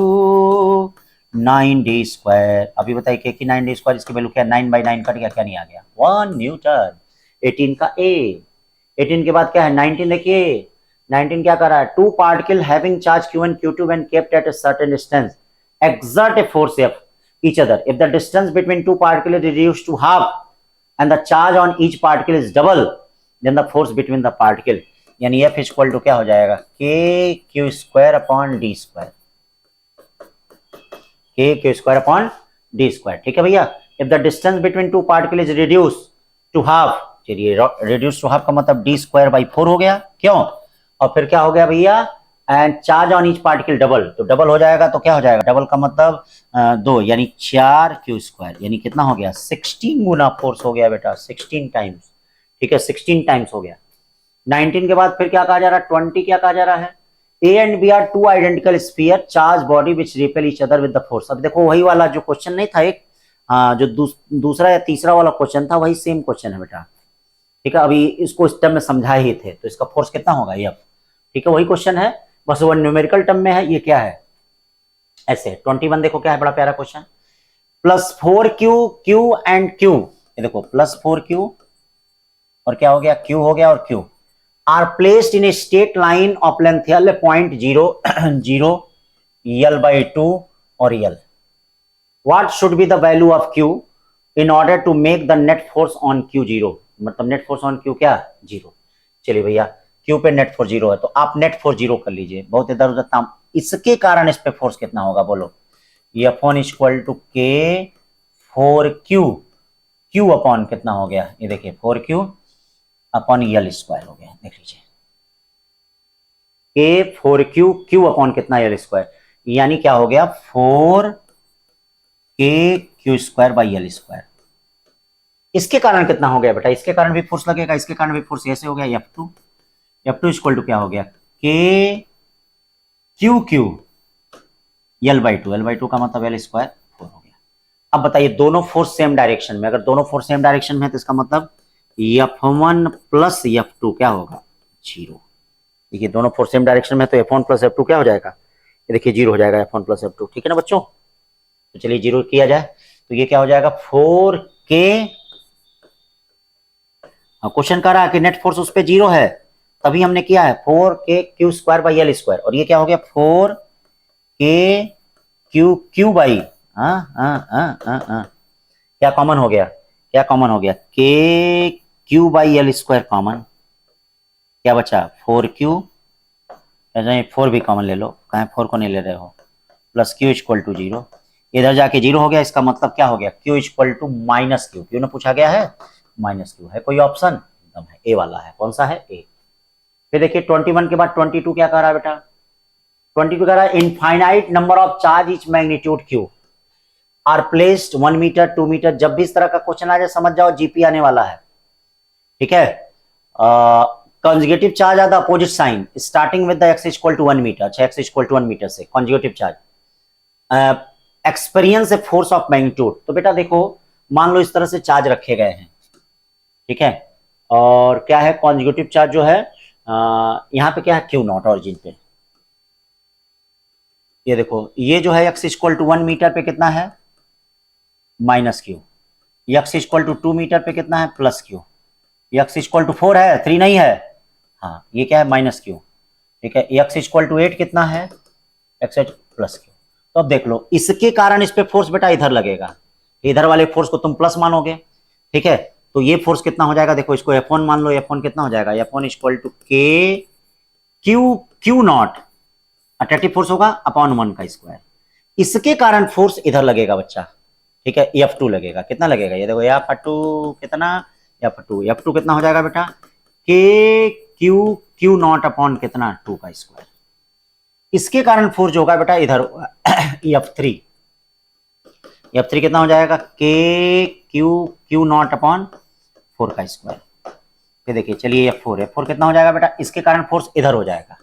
9d²। अभी बताइए K की 9d², इसकी वैल्यू क्या, 9/9 कट गया, क्या नहीं आ गया, 1 न्यूटन। 18 का A। 18 के बाद क्या है, 19 देखिए, 19 क्या कर रहा है, 2 particle having charge Q1 Q2 when kept at a certain distance exert a force F each other. If the distance between 2 particles is reduced to half and the charge on each particle is double, then the force between the particle, यानी F equal to क्या हो जाएगा, KQ² d², KQ² ठीक है भैया। If the distance between 2 particles is reduced to half, चलिए reduced to half का मतलब d²/4 हो गया, क्यों, और फिर क्या हो गया भैया, and charge on each particle double, तो डबल हो जाएगा तो क्या हो जाएगा, डबल का मतलब 2 यानी 4Q², यानी कितना हो गया, 16 गुना फोर्स हो गया बेटा, 16 टाइम्स, ठीक है, 16 टाइम्स हो गया। 19 के बाद फिर क्या कहा जा रहा है, 20 क्या कहा जा रहा है, A and B are two identical sphere charge body which repel each other with the force। अब देखो वही वाला जो क्वेश्चन नहीं था एक, जो दूसरा या तीसरा वाला क्वेश्चन था, वही सेम क्वेश्चन है बेटा, ठीक है। अभी इसको इस टर्म में समझाए ही थे, तो इसका फोर्स कितना होगा ये, ठीक है, वही क्वेश्चन है, बस वो न्यूमेरिकल टर्म में है, ये क्या है ऐसे। 21 देखो क्या है, बड़ा प्यारा question, +4Q Q and Q, ये देखो +4Q और क्या हो गया, Q हो गया और Q are placed in a straight line of length L, point 0 0 L/2 और L, what should be the value of Q in order to make the net force on Q zero, मतलब net force on Q क्या, zero. चलिए भैया, Q पे net force zero है तो आप net force zero कर लीजिए, बहुत इधर उधर काम। इसके कारण इस पे फोर्स कितना होगा बोलो, एफ वन इक्वल टू के फोर क्यू, क्यू अपॉन कितना हो गया, ये देखिए फोर क्यू अपॉन यल स्क्वायर हो गया, देख लीजिए के फोर क्यू, क्यू अपॉन कितना यल स्क्वायर, यानी क्या हो गया four K Q square by L square. इसके कारण कितना हो गया बेटा, इसके कारण भी फोर्स लगेगा, इसके कारण भी फोर्स, ऐसे हो गया F two, F two equal to क्या हो गया K Q Q L by two, L by two का मतलब एल स्क्वायर फोर हो गया। अब बताइए दोनों फोर्स सेम डायरेक्शन में, अगर दोनों फोर्स सेम डायरेक्शन में है तो इसका मतलब F one plus F two क्या होगा, जीरो। देखिए दोनों फोर्स सेम डायरेक्शन में है तो F one plus F two क्या हो जाएगा, ये देखिए जीरो हो जाएगा, F one plus F two, ठीक है ना बच्चों। तो चलिए जीरो किया जाए तो ये क्या हो जाएगा फोर के, क्वेश्चन कह रहा है कि नेट फोर्स उस पर जीरो है, तभी हमने किया है four K Q square by L square, और ये क्या हो गया four K Q Q by, क्या कॉमन हो गया, क्या कॉमन हो गया, K Q by L square common, क्या बचा फोर क्यू, फोर भी कॉमन ले लो, कहें फोर को नहीं ले रहे हो, plus Q equal to zero, इधर जाके जीरो हो गया, इसका मतलब क्या हो गया Q equal to minus Q, Q ने पूछा गया है माइनस क्यू, है कोई ऑप्शन, एकदम है ए वाला है, कौन सा है ए। फिर देखिए 21 के बाद 22 क्या कह रहा है बेटा, 22 कह रहा है infinite number of charge each magnitude Q are placed 1 metre 2 metre, जब भी इस तरह का क्वेश्चन आ जाए समझ जाओ जीपी आने वाला है, ठीक है। Conjugative charge are the opposite sign starting with the X equal to 1 metre, अच्छा एक्स इक्वल टू 1 मीटर से conjugative charge, experience a force of magnitude, तो बेटा देखो मान लो इस तरह से चार्ज रखे गए हैं, ठीक है, और क्या है कॉन्जुगेटिव चार्ज जो है यहाँ पे क्या है क्यू नॉट ऑरिजिन पे, ये देखो ये जो है एक्स इक्वल टू 1 मीटर पे कितना है minus Q, X equal to 2 metre पे कितना है plus Q, X equal to 4 है 3 नहीं है, हाँ ये क्या है माइनस क्यू, ठीक है, एक्स इक्वल टू 8 कितना है एक्स प्लस क्यू। तो अब देख लो इसके कारण इस पे फोर्स बेटा इधर लगेगा, इधर वाले फोर्स को तुम प्लस मानोगे, ठीक है, तो ये फोर्स कितना हो जाएगा, देखो इसको F1 मान लो, F1 कितना हो जाएगा, F1 equal to K Q Q not, attractive force होगा अपॉन 1 का स्क्वायर, इसके कारण फोर्स इधर लगेगा बच्चा, ठीक है, F2 लगेगा, कितना लगेगा ये देखो F2 कितना, F2 कितना हो जाएगा बेटा के क्यू क्यू नॉट अपॉन कितना 2 का स्क्वायर, इसके कारण फोर्स जो होगा बेटा इधर F3, F3 कितना हो जाएगा K Q Q not upon 4 का स्क्वायर, फिर देखिए चलिए F4 कितना हो जाएगा बेटा, इसके कारण फोर्स इधर हो जाएगा,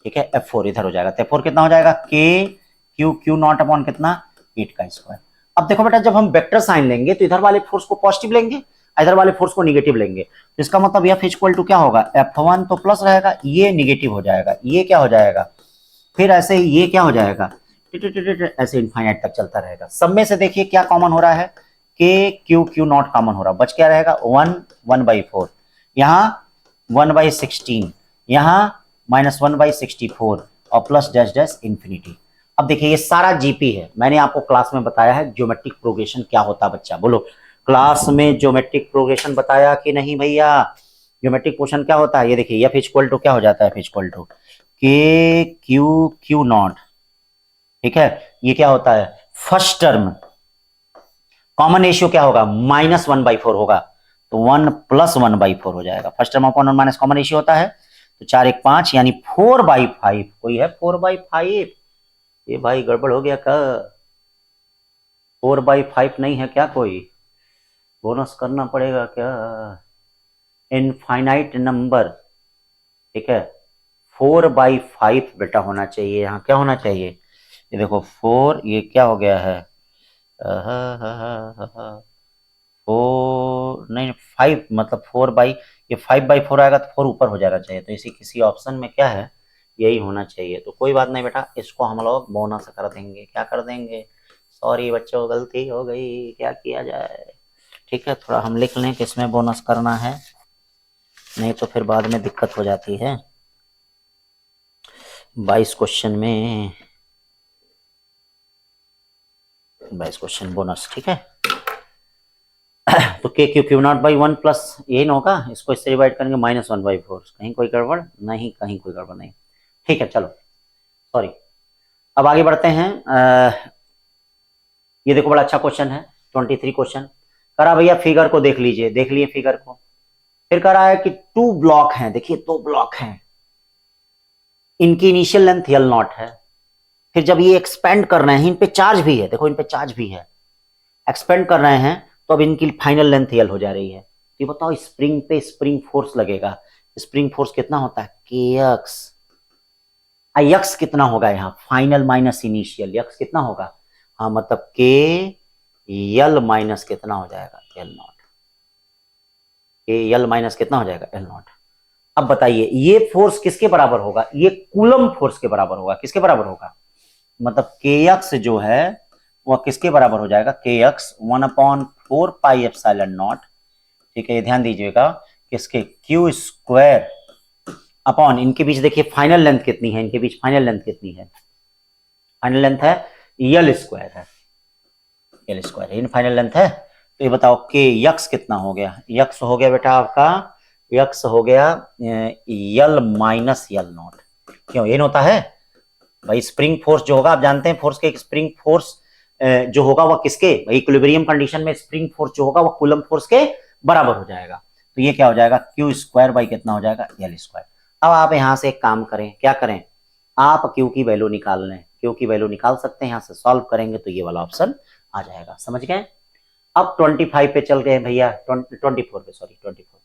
ठीक है, F4 इधर हो जाएगा, तो F4 कितना हो जाएगा K Q Q not upon कितना 8 का स्क्वायर। अब देखो बेटा जब हम वेक्टर साइन लेंगे तो इधर वाले फोर्स को पॉजिटिव लेंगे, इधर वाले फोर्स को निगेटिव लेंगे, तो इसका मतलब F इक्वल टू क्या होगा F1 तो प्लस रहेगा, ये निगेटिव हो जाएगा, ये क्या हो जाएगा, फिर ऐसे ही ये क्या हो जाएगा, ऐसे इनफाइनाइट तक चलता रहेगा। सब में से देखिए क्या कॉमन हो रहा है, के क्यू क्यू नॉट कॉमन हो रहा है, बच क्या रहेगा 1 1/4, यहाँ 1/16, यहाँ -1/64 और प्लस डैश डैश इंफिनिटी। अब देखिए ये सारा जीपी है, मैंने आपको क्लास में बताया है ज्योमेट्रिक प्रोग्रेशन क्या होता है बच्चा, बोलो क्लास में ज्योमेट्रिक प्रोग्रेशन बताया कि नहीं भैया, ज्योमेट्रिक पोर्शन क्या होता है, ये देखिए एफ इक्वल टू क्या हो जाता है, F equal to K Q Q not, ठीक है, ये क्या होता है फर्स्ट टर्म, कॉमन रेशियो क्या होगा -1/4 होगा, तो 1 + 1/4 हो जाएगा, first term upon 1 minus common ratio होता है, तो 4 1 5 यानी 4/5, कोई है 4/5, ये भाई गड़बड़ हो गया क्या, 4/5 नहीं है क्या, कोई बोनस करना पड़ेगा क्या, इनफाइनाइट नंबर, ठीक है 4/5 बेटा होना चाहिए, यहाँ क्या होना चाहिए, ये देखो 4, ये क्या हो गया है 4 नहीं 5, मतलब 4 ये 5/4 आएगा तो 4 ऊपर हो जाना चाहिए, तो इसी किसी ऑप्शन में क्या है यही होना चाहिए, तो कोई बात नहीं बेटा, इसको हम लोग बोनस कर देंगे, क्या कर देंगे, सॉरी बच्चों गलती हो गई, क्या किया जाए, ठीक है, थोड़ा हम लिख लें कि इसमें बोनस करना है, नहीं तो फिर बाद में दिक्कत हो जाती है 22 क्वेश्चन में। 22 क्वेश्चन बोनस, ठीक है। तो के Q Q not by 1 plus ये ना होगा, इसको इससे डिवाइड करेंगे -1/4। कहीं कोई गड़बड़ नहीं, कहीं कोई गड़बड़ नहीं, ठीक है। चलो सॉरी, अब आगे बढ़ते हैं। ये देखो बड़ा अच्छा क्वेश्चन है, 23 क्वेश्चन करा भैया। फिगर को देख लीजिए, देख लिए फिगर को। फिर करा है कि 2 ब्लॉक हैं, देखिए 2 ब्लॉक हैं, इनकी इनिशियल लेंथ यल नॉट है। फिर जब ये एक्सपेंड कर रहे हैं, इन पे चार्ज भी है, देखो इन पे चार्ज भी है, एक्सपेंड कर रहे हैं, तो अब इनकी फाइनल लेंथ यल हो जा रही है। तो ये बताओ स्प्रिंग पे स्प्रिंग फोर्स लगेगा, स्प्रिंग फोर्स कितना होता है, के एक्स। यक्स कितना होगा यहाँ, फाइनल माइनस इनिशियल, यक्स कितना होगा, हाँ मतलब के यल माइनस कितना हो जाएगा, एल नॉट। के यल माइनस कितना हो जाएगा, एल नॉट। अब बताइए ये फोर्स किसके बराबर होगा, ये कूलम फोर्स के बराबर होगा। किसके बराबर होगा, मतलब के एक्स जो है वह किसके बराबर हो जाएगा, के एक्स 1/4 पाई एप्सिलॉन नॉट, ठीक है। ये ध्यान दीजिएगा किसके, क्यू स्क्वायर अपॉन, इनके बीच देखिए फाइनल लेंथ कितनी है, इनके बीच फाइनल लेंथ कितनी है, फाइनल लेंथ है यल स्क्वायर है, यल स्क्वायर इन फाइनल लेंथ है। तो ये बताओ के यक्स कितना हो गया, यक्स हो गया बेटा आपका, यक्स हो गया यल माइनस यल नॉट। क्यों ये होता है भाई, स्प्रिंग फोर्स जो होगा आप जानते हैं, फोर्स के स्प्रिंग फोर्स जो होगा वह किसके, भाई इक्विलिब्रियम कंडीशन में स्प्रिंग फोर्स जो होगा वह कूलम फोर्स के बराबर हो जाएगा। तो ये क्या हो जाएगा, क्यू स्क्वायर बाई कितना हो जाएगा, यल स्क्वायर। अब आप यहां से एक काम करें, क्या करें, आप क्यू की वैल्यू निकाल लें, क्यू की वैल्यू निकाल सकते हैं, यहां से सॉल्व करेंगे तो ये वाला ऑप्शन आ जाएगा, समझ गए। अब 25 पे चल गए भैया, 24 पे, sorry 24।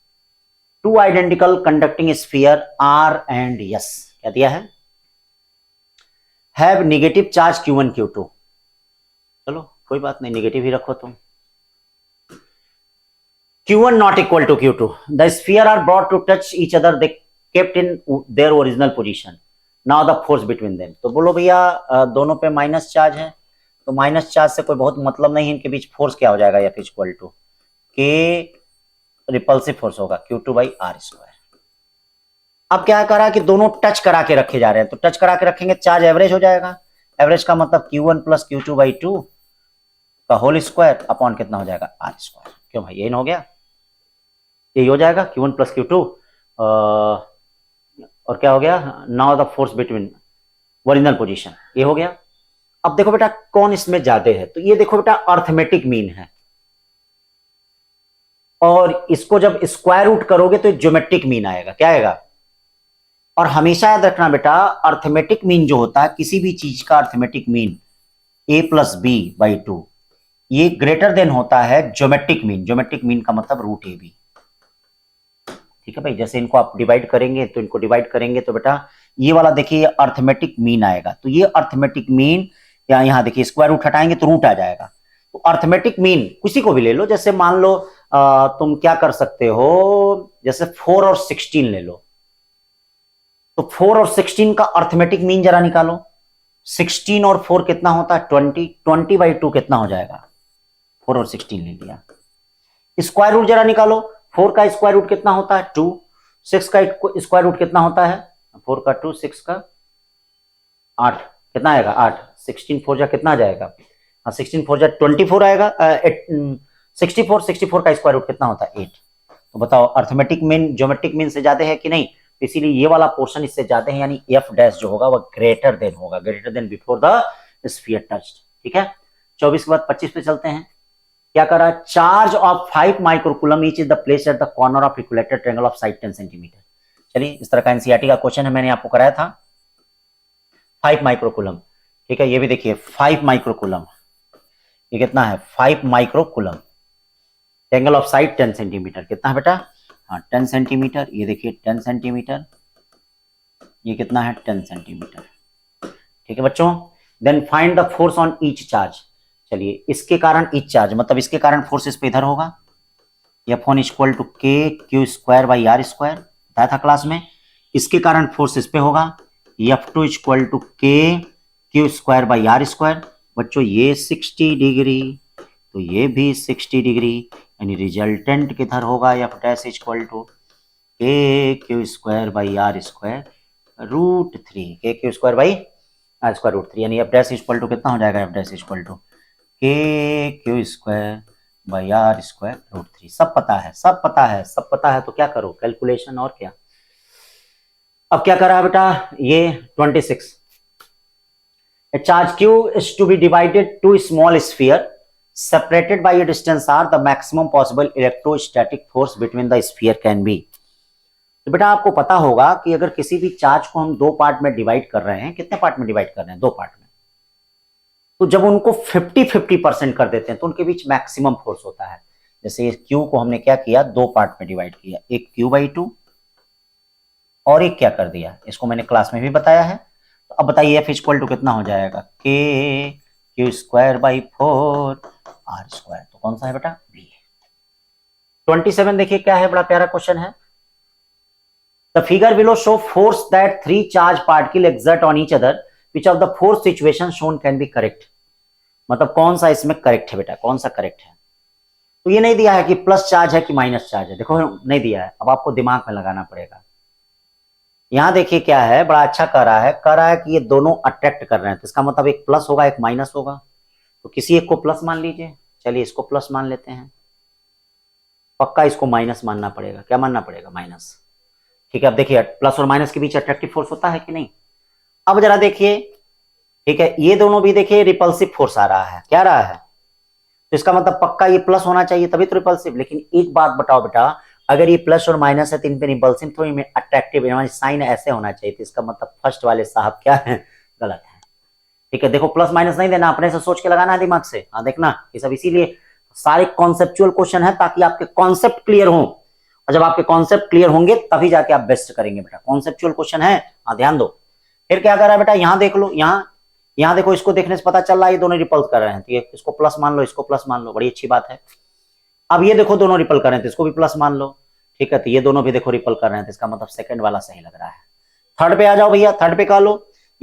2 identical conducting sphere R and S, क्या दिया है, have negative charge Q1 Q2। चलो कोई बात नहीं, नेगेटिव ही रखो तुम। Q1 not equal to Q2, the sphere are brought to touch each other, they kept in their original position, now the force between them। तो बोलो भैया दोनों पे माइनस चार्ज है, तो माइनस चार्ज से कोई बहुत मतलब नहीं है, इनके बीच फोर्स क्या हो जाएगा, F इक्वल टू के रिपल्सिव फोर्स होगा Q2 बाई आर स्क्वायर। अब क्या करा कि दोनों टच करा के रखे जा रहे हैं, तो टच करा के रखेंगे, चार्ज एवरेज हो जाएगा, एवरेज का मतलब Q1 प्लस Q2 बाई 2 का होल स्क्वायर अपॉन कितना हो जाएगा, आर स्क्वायर। क्यों भाई ये हो गया, ये हो जाएगा Q1 प्लस Q2 और क्या हो गया, now the force between original position, ये हो गया। अब देखो बेटा कौन इसमें ज्यादा है, तो ये देखो बेटा अर्थमेटिक मीन है, और इसको जब स्क्वायर रूट करोगे तो ज्योमेट्रिक मीन आएगा, क्या आएगा। और हमेशा याद रखना बेटा, अर्थमेटिक मीन जो होता है किसी भी चीज का, arithmetic mean a plus B by 2, ये ग्रेटर देन होता है ज्योमेट्रिक मीन। ज्योमेट्रिक मीन का मतलब रूट ए बी, ठीक है भाई। जैसे इनको आप डिवाइड करेंगे, तो इनको डिवाइड करेंगे तो बेटा ये वाला देखिए अर्थमेटिक मीन आएगा, तो ये अर्थमेटिक मीन, या यहाँ देखिए स्क्वायर रूट हटाएंगे तो रूट आ जाएगा। तो अर्थमेटिक मीन किसी को भी ले लो, जैसे मान लो तुम क्या कर सकते हो, जैसे 4 और 16 ले लो, तो 4 और 16 का अर्थमेटिक मीन जरा निकालो। 16 और 4 कितना होता है, 20, 20 बाई 2 कितना हो जाएगा, 4 और 16 ले लिया। स्क्वायर रूट जरा निकालो, 4 का स्क्वायर रूट कितना होता है 2, 6 का स्क्वायर रूट कितना होता है 4 का 2, 6 का 8, कितना आएगा 8, 16 4 जा कितना आ जाएगा, 16 4 जा 24 आएगा, 64, 64 का स्क्वायर रूट कितना होता है 8। तो बताओ अर्थमेटिक मीन ज्योमेट्रिक मीन से ज्यादा है कि नहीं, इसीलिए ये वाला पोर्शन इससे ज्यादा है, यानी एफ डैश जो होगा वह ग्रेटर देन होगा, greater than before the sphere touched, ठीक है। 24 के बाद 25 पे चलते हैं। क्या करा, charge of 5 microcoulomb each is the place at the corner of equilateral triangle of side 10 centimetre. चलिए इस तरह का एनसीईआरटी का क्वेश्चन है, मैंने आपको कराया था। 5 माइक्रोकूलम, ठीक है। ये भी देखिए 5 माइक्रोकूलम, ये कितना है 5 microcoulomb, angle of side 10 centimetre, कितना है बेटा, हाँ 10 सेंटीमीटर। ये देखिए 10 सेंटीमीटर, ये कितना है 10 सेंटीमीटर, ठीक है बच्चों। Then find the force on each charge. चलिए इसके कारण ईच चार्ज, मतलब इसके कारण फोर्स इस पे इधर होगा, F1 equal to K Q square by R square, बताया था क्लास में। इसके कारण फोर्स इस पे होगा, F2 equal to K Q square by R square. बच्चों ये 60 डिग्री, तो ये भी 60 डिग्री, यानी रिजल्टेंट किधर होगा, F dash equal to K Q square by R square root 3, K Q square by R square root 3, यानी एफ डैश इक्वल टू कितना हो जाएगा, F dash equal to K Q square by R square root 3। सब पता है, सब पता है, सब पता है, तो क्या करो कैलकुलेशन और क्या। अब क्या करा बेटा, ये 26 A charge q is to be divided to a small sphere separated by a distance r. The maximum possible electrostatic force between the sphere can be. तो बेटा आपको पता होगा कि अगर किसी भी चार्ज को हम दो पार्ट में डिवाइड कर रहे हैं, कितने पार्ट में डिवाइड कर रहे हैं, दो पार्ट में, तो जब उनको 50-50% कर देते हैं तो उनके बीच मैक्सिमम फोर्स होता है। जैसे इस Q को हमने क्या किया, दो पार्ट में डिवाइड किया, एक Q/2 और एक क्या कर दिया, इसको मैंने क्लास में भी बताया है। तो अब बताइए F इक्वल टू कितना हो जाएगा, K Q square by 4 R square. तो कौन सा है बेटा, बी है। 27 देखिए क्या है, बड़ा प्यारा क्वेश्चन है। The figure below show force that three charge particle exert on each other, which of the force situation shown can be correct. मतलब कौन सा इसमें करेक्ट है बेटा, कौन सा करेक्ट है। तो ये नहीं दिया है कि प्लस चार्ज है कि माइनस चार्ज है, देखो नहीं दिया है, अब आपको दिमाग में लगाना पड़ेगा। यहां देखिए क्या है, बड़ा अच्छा कर रहा है कि ये दोनों अट्रैक्ट कर रहे हैं, तो इसका मतलब एक प्लस होगा एक माइनस होगा। तो किसी एक को प्लस मान लीजिए, चलिए इसको प्लस मान लेते हैं, पक्का इसको माइनस मानना पड़ेगा। क्या मानना पड़ेगा, माइनस। ठीक है, अब देखिए प्लस और माइनस के बीच अट्रैक्टिव फोर्स होता है कि नहीं। अब जरा देखिए, ठीक है, ये दोनों भी देखिए रिपल्सिव फोर्स आ रहा है, क्या रहा है, तो इसका मतलब पक्का ये प्लस होना चाहिए तभी तो रिपल्सिव। लेकिन एक बात बताओ बेटा, अगर ये प्लस और माइनस है तो इन पे रिपल्सिव थोड़ी में अट्रैक्टिव साइन ऐसे होना चाहिए, तो इसका मतलब फर्स्ट वाले साहब क्या है, गलत है। ठीक है, देखो प्लस माइनस नहीं देना, अपने से सोच के लगाना है दिमाग से। हाँ देखना, ये सब इसीलिए सारे कॉन्सेप्चुअल क्वेश्चन है ताकि आपके कॉन्सेप्ट क्लियर हो, और जब आपके कॉन्सेप्ट क्लियर होंगे तभी जाके आप बेस्ट करेंगे बेटा। कॉन्सेप्चुअल क्वेश्चन है, हाँ ध्यान दो। फिर क्या कर रहा है बेटा, यहाँ देख लो, यहाँ देखो, इसको देखने से पता चल रहा है ये दोनों रिपल्स कर रहे हैं, तो ये इसको प्लस मान लो, इसको प्लस मान लो, बड़ी अच्छी बात है। अब ये देखो दोनों रिपल कर रहे हैं तो इसको भी प्लस मान लो। ठीक है, तो ये दोनों भी देखो रिपल कर रहे हैं, तो इसका मतलब सेकंड वाला सही लग रहा है। थर्ड पे आ जाओ भैया, थर्ड पे कह लो,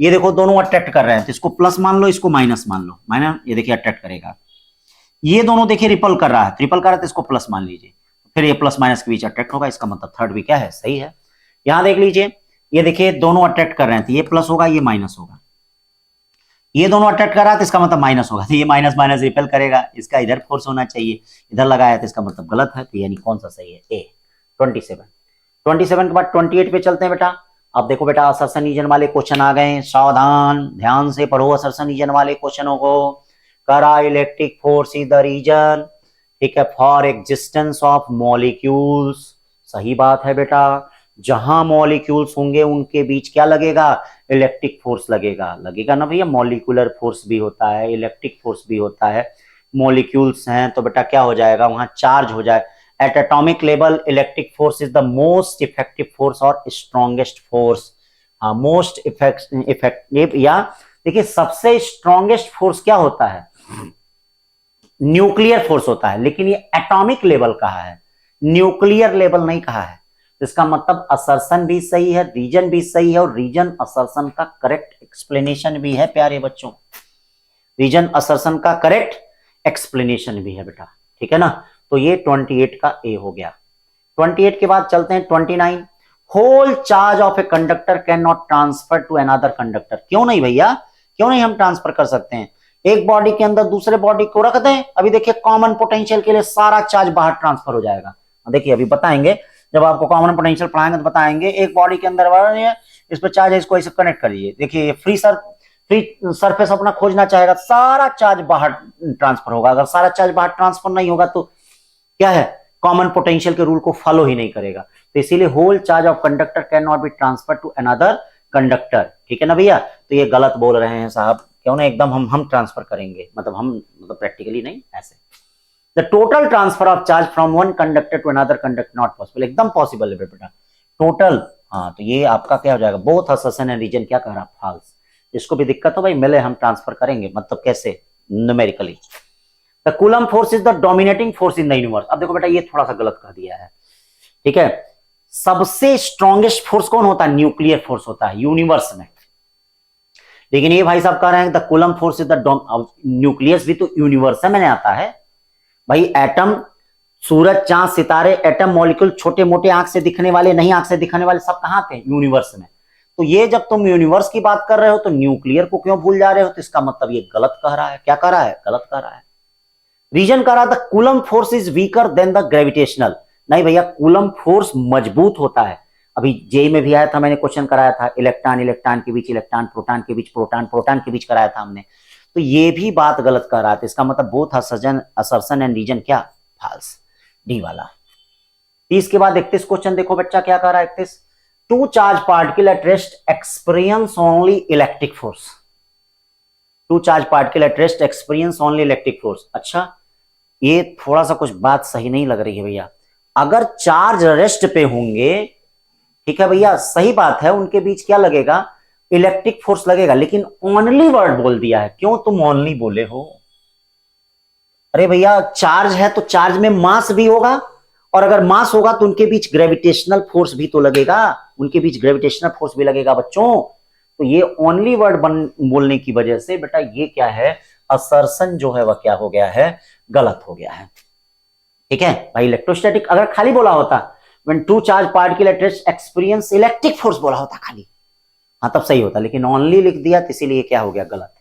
ये देखो दोनों अट्रैक्ट कर रहे हैं, तो इसको प्लस मान लो, इसको माइनस मान लो, माइनस, ये देखिए अट्रैक्ट करेगा। ये दोनों देखिए रिपल कर रहा है, ट्रिपल कर रहा है, तो इसको प्लस मान लीजिए, फिर ये प्लस माइनस के बीच अट्रैक्ट होगा, इसका मतलब थर्ड भी क्या है, सही है। यहां देख लीजिए, ये देखिए दोनों अट्रैक्ट कर रहे हैं, तो ये प्लस होगा ये माइनस होगा, ये दोनों अट्रैक्ट कर रहा है तो इसका मतलब माइनस होगा, तो ये माइनस माइनस रिपेल करेगा, इसका इधर फोर्स होना चाहिए, इधर लगाया तो इसका मतलब गलत है, तो यानी कौन सा सही है, ए 27। 27 के बाद 28 पे चलते हैं बेटा। अब देखो बेटा असर्शन रीजन वाले क्वेश्चन आ गए, सावधान ध्यान से पढ़ो असर्शन रीजन वाले क्वेश्चनों को। करा electric force is the reason, ठीक है, फॉर एग्जिस्टेंस ऑफ मॉलिक्यूल्स। सही बात है बेटा, जहां मॉलिक्यूल्स होंगे उनके बीच क्या लगेगा, इलेक्ट्रिक फोर्स लगेगा, लगेगा ना भैया। मॉलिक्यूलर फोर्स भी होता है, इलेक्ट्रिक फोर्स भी होता है, मॉलिक्यूल्स हैं तो बेटा क्या हो जाएगा, वहां चार्ज हो जाए। At atomic level electric force is the most effective force और स्ट्रॉन्गेस्ट फोर्स। हाँ, मोस्ट इफेक्टिव, या देखिए सबसे स्ट्रॉन्गेस्ट फोर्स क्या होता है, न्यूक्लियर फोर्स होता है, लेकिन ये एटॉमिक लेवल कहा है, न्यूक्लियर लेवल नहीं कहा है। इसका मतलब असर्शन भी सही है, रीजन भी सही है, और रीजन असर्शन का करेक्ट एक्सप्लेनेशन भी है प्यारे बच्चों, रीजन असर्शन का करेक्ट एक्सप्लेनेशन भी है बेटा। ठीक है ना, तो ये 28 का ए हो गया। 28 के बाद चलते हैं 29। Whole charge of a conductor can not transfer to another conductor. क्यों नहीं भैया, क्यों नहीं हम ट्रांसफर कर सकते हैं, एक बॉडी के अंदर दूसरे बॉडी को रख दें, अभी देखिए कॉमन पोटेंशियल के लिए सारा चार्ज बाहर ट्रांसफर हो जाएगा। देखिए अभी बताएंगे, जब आपको कॉमन पोटेंशियल पढ़ाएंगे तो बताएंगे, एक बॉडी के अंदर इस पर चार्ज है, इसको ऐसे कनेक्ट करिए, देखिए फ्री सरफेस अपना खोजना चाहेगा, सारा चार्ज बाहर ट्रांसफर होगा। अगर सारा चार्ज बाहर ट्रांसफर नहीं होगा तो क्या है, कॉमन पोटेंशियल के रूल को फॉलो ही नहीं करेगा। तो इसीलिए whole charge of conductor can not be transfer to another conductor. ठीक है ना भैया, तो ये गलत बोल रहे हैं साहब, क्यों ना एकदम हम ट्रांसफर करेंगे, मतलब प्रैक्टिकली नहीं, ऐसे। The total transfer of charge from one conductor to another conductor not possible, एकदम पॉसिबल है बेटा टोटल। हाँ, तो ये आपका क्या हो जाएगा, बोथ असर्शन एंड रीजन क्या कह रहा, फॉल्स। इसको भी दिक्कत हो भाई, मिले हम ट्रांसफर करेंगे, मतलब कैसे, numerically. The coulomb force is the dominating force in the universe. अब देखो बेटा ये थोड़ा सा गलत कह दिया है, ठीक है। सबसे स्ट्रॉन्गेस्ट फोर्स कौन होता है, न्यूक्लियर फोर्स होता है यूनिवर्स में, लेकिन ये भाई साहब कह रहे हैं the coulomb force is the nucleus भी तो यूनिवर्स में आता है भाई। एटम, सूरज, चांद, सितारे, एटम, मॉलिक्यूल, छोटे मोटे आंख से दिखने वाले, नहीं आंख से दिखने वाले, सब कहां थे, यूनिवर्स में। तो ये जब तुम यूनिवर्स की बात कर रहे हो तो न्यूक्लियर को क्यों भूल जा रहे हो, तो इसका मतलब ये गलत कह रहा है, क्या कह रहा है, गलत कह रहा है। रीजन कह रहा था coulomb force is weaker then the gravitational. नहीं भैया, कूलम फोर्स मजबूत होता है। अभी जेई में भी आया था, मैंने क्वेश्चन कराया था, इलेक्ट्रॉन इलेक्ट्रॉन के बीच, इलेक्ट्रॉन प्रोटॉन के बीच, प्रोटॉन प्रोटॉन के बीच कराया था हमने। तो ये भी बात गलत कर रहा था, इसका मतलब बोथ असर्शन एंड रीजन क्या, फॉल्स, डी वाला। 30 के बाद 31 क्वेश्चन देखो बच्चा क्या कह रहा है। 31, two charge particle at rest experience only electric force. Two charge particle at rest experience only electric force. अच्छा, ये थोड़ा सा कुछ बात सही नहीं लग रही है भैया। अगर चार्ज रेस्ट पे होंगे, ठीक है भैया, सही बात है, उनके बीच क्या लगेगा, इलेक्ट्रिक फोर्स लगेगा, लेकिन ओनली वर्ड बोल दिया है। क्यों तुम ओनली बोले हो? अरे भैया, चार्ज है तो चार्ज में मास भी होगा, और अगर मास होगा तो उनके बीच ग्रेविटेशनल फोर्स भी तो लगेगा, उनके बीच ग्रेविटेशनल फोर्स भी लगेगा बच्चों। तो ये ओनली वर्ड बोलने की वजह से बेटा ये क्या है, असर्शन जो है वह क्या हो गया है, गलत हो गया है। ठीक है भाई, इलेक्ट्रोस्टैटिक अगर खाली बोला होता, when two charge particle at rest experience electric force बोला होता खाली, हाँ तब सही होता, लेकिन ओनली लिख दिया तो इसीलिए क्या हो गया, गलत।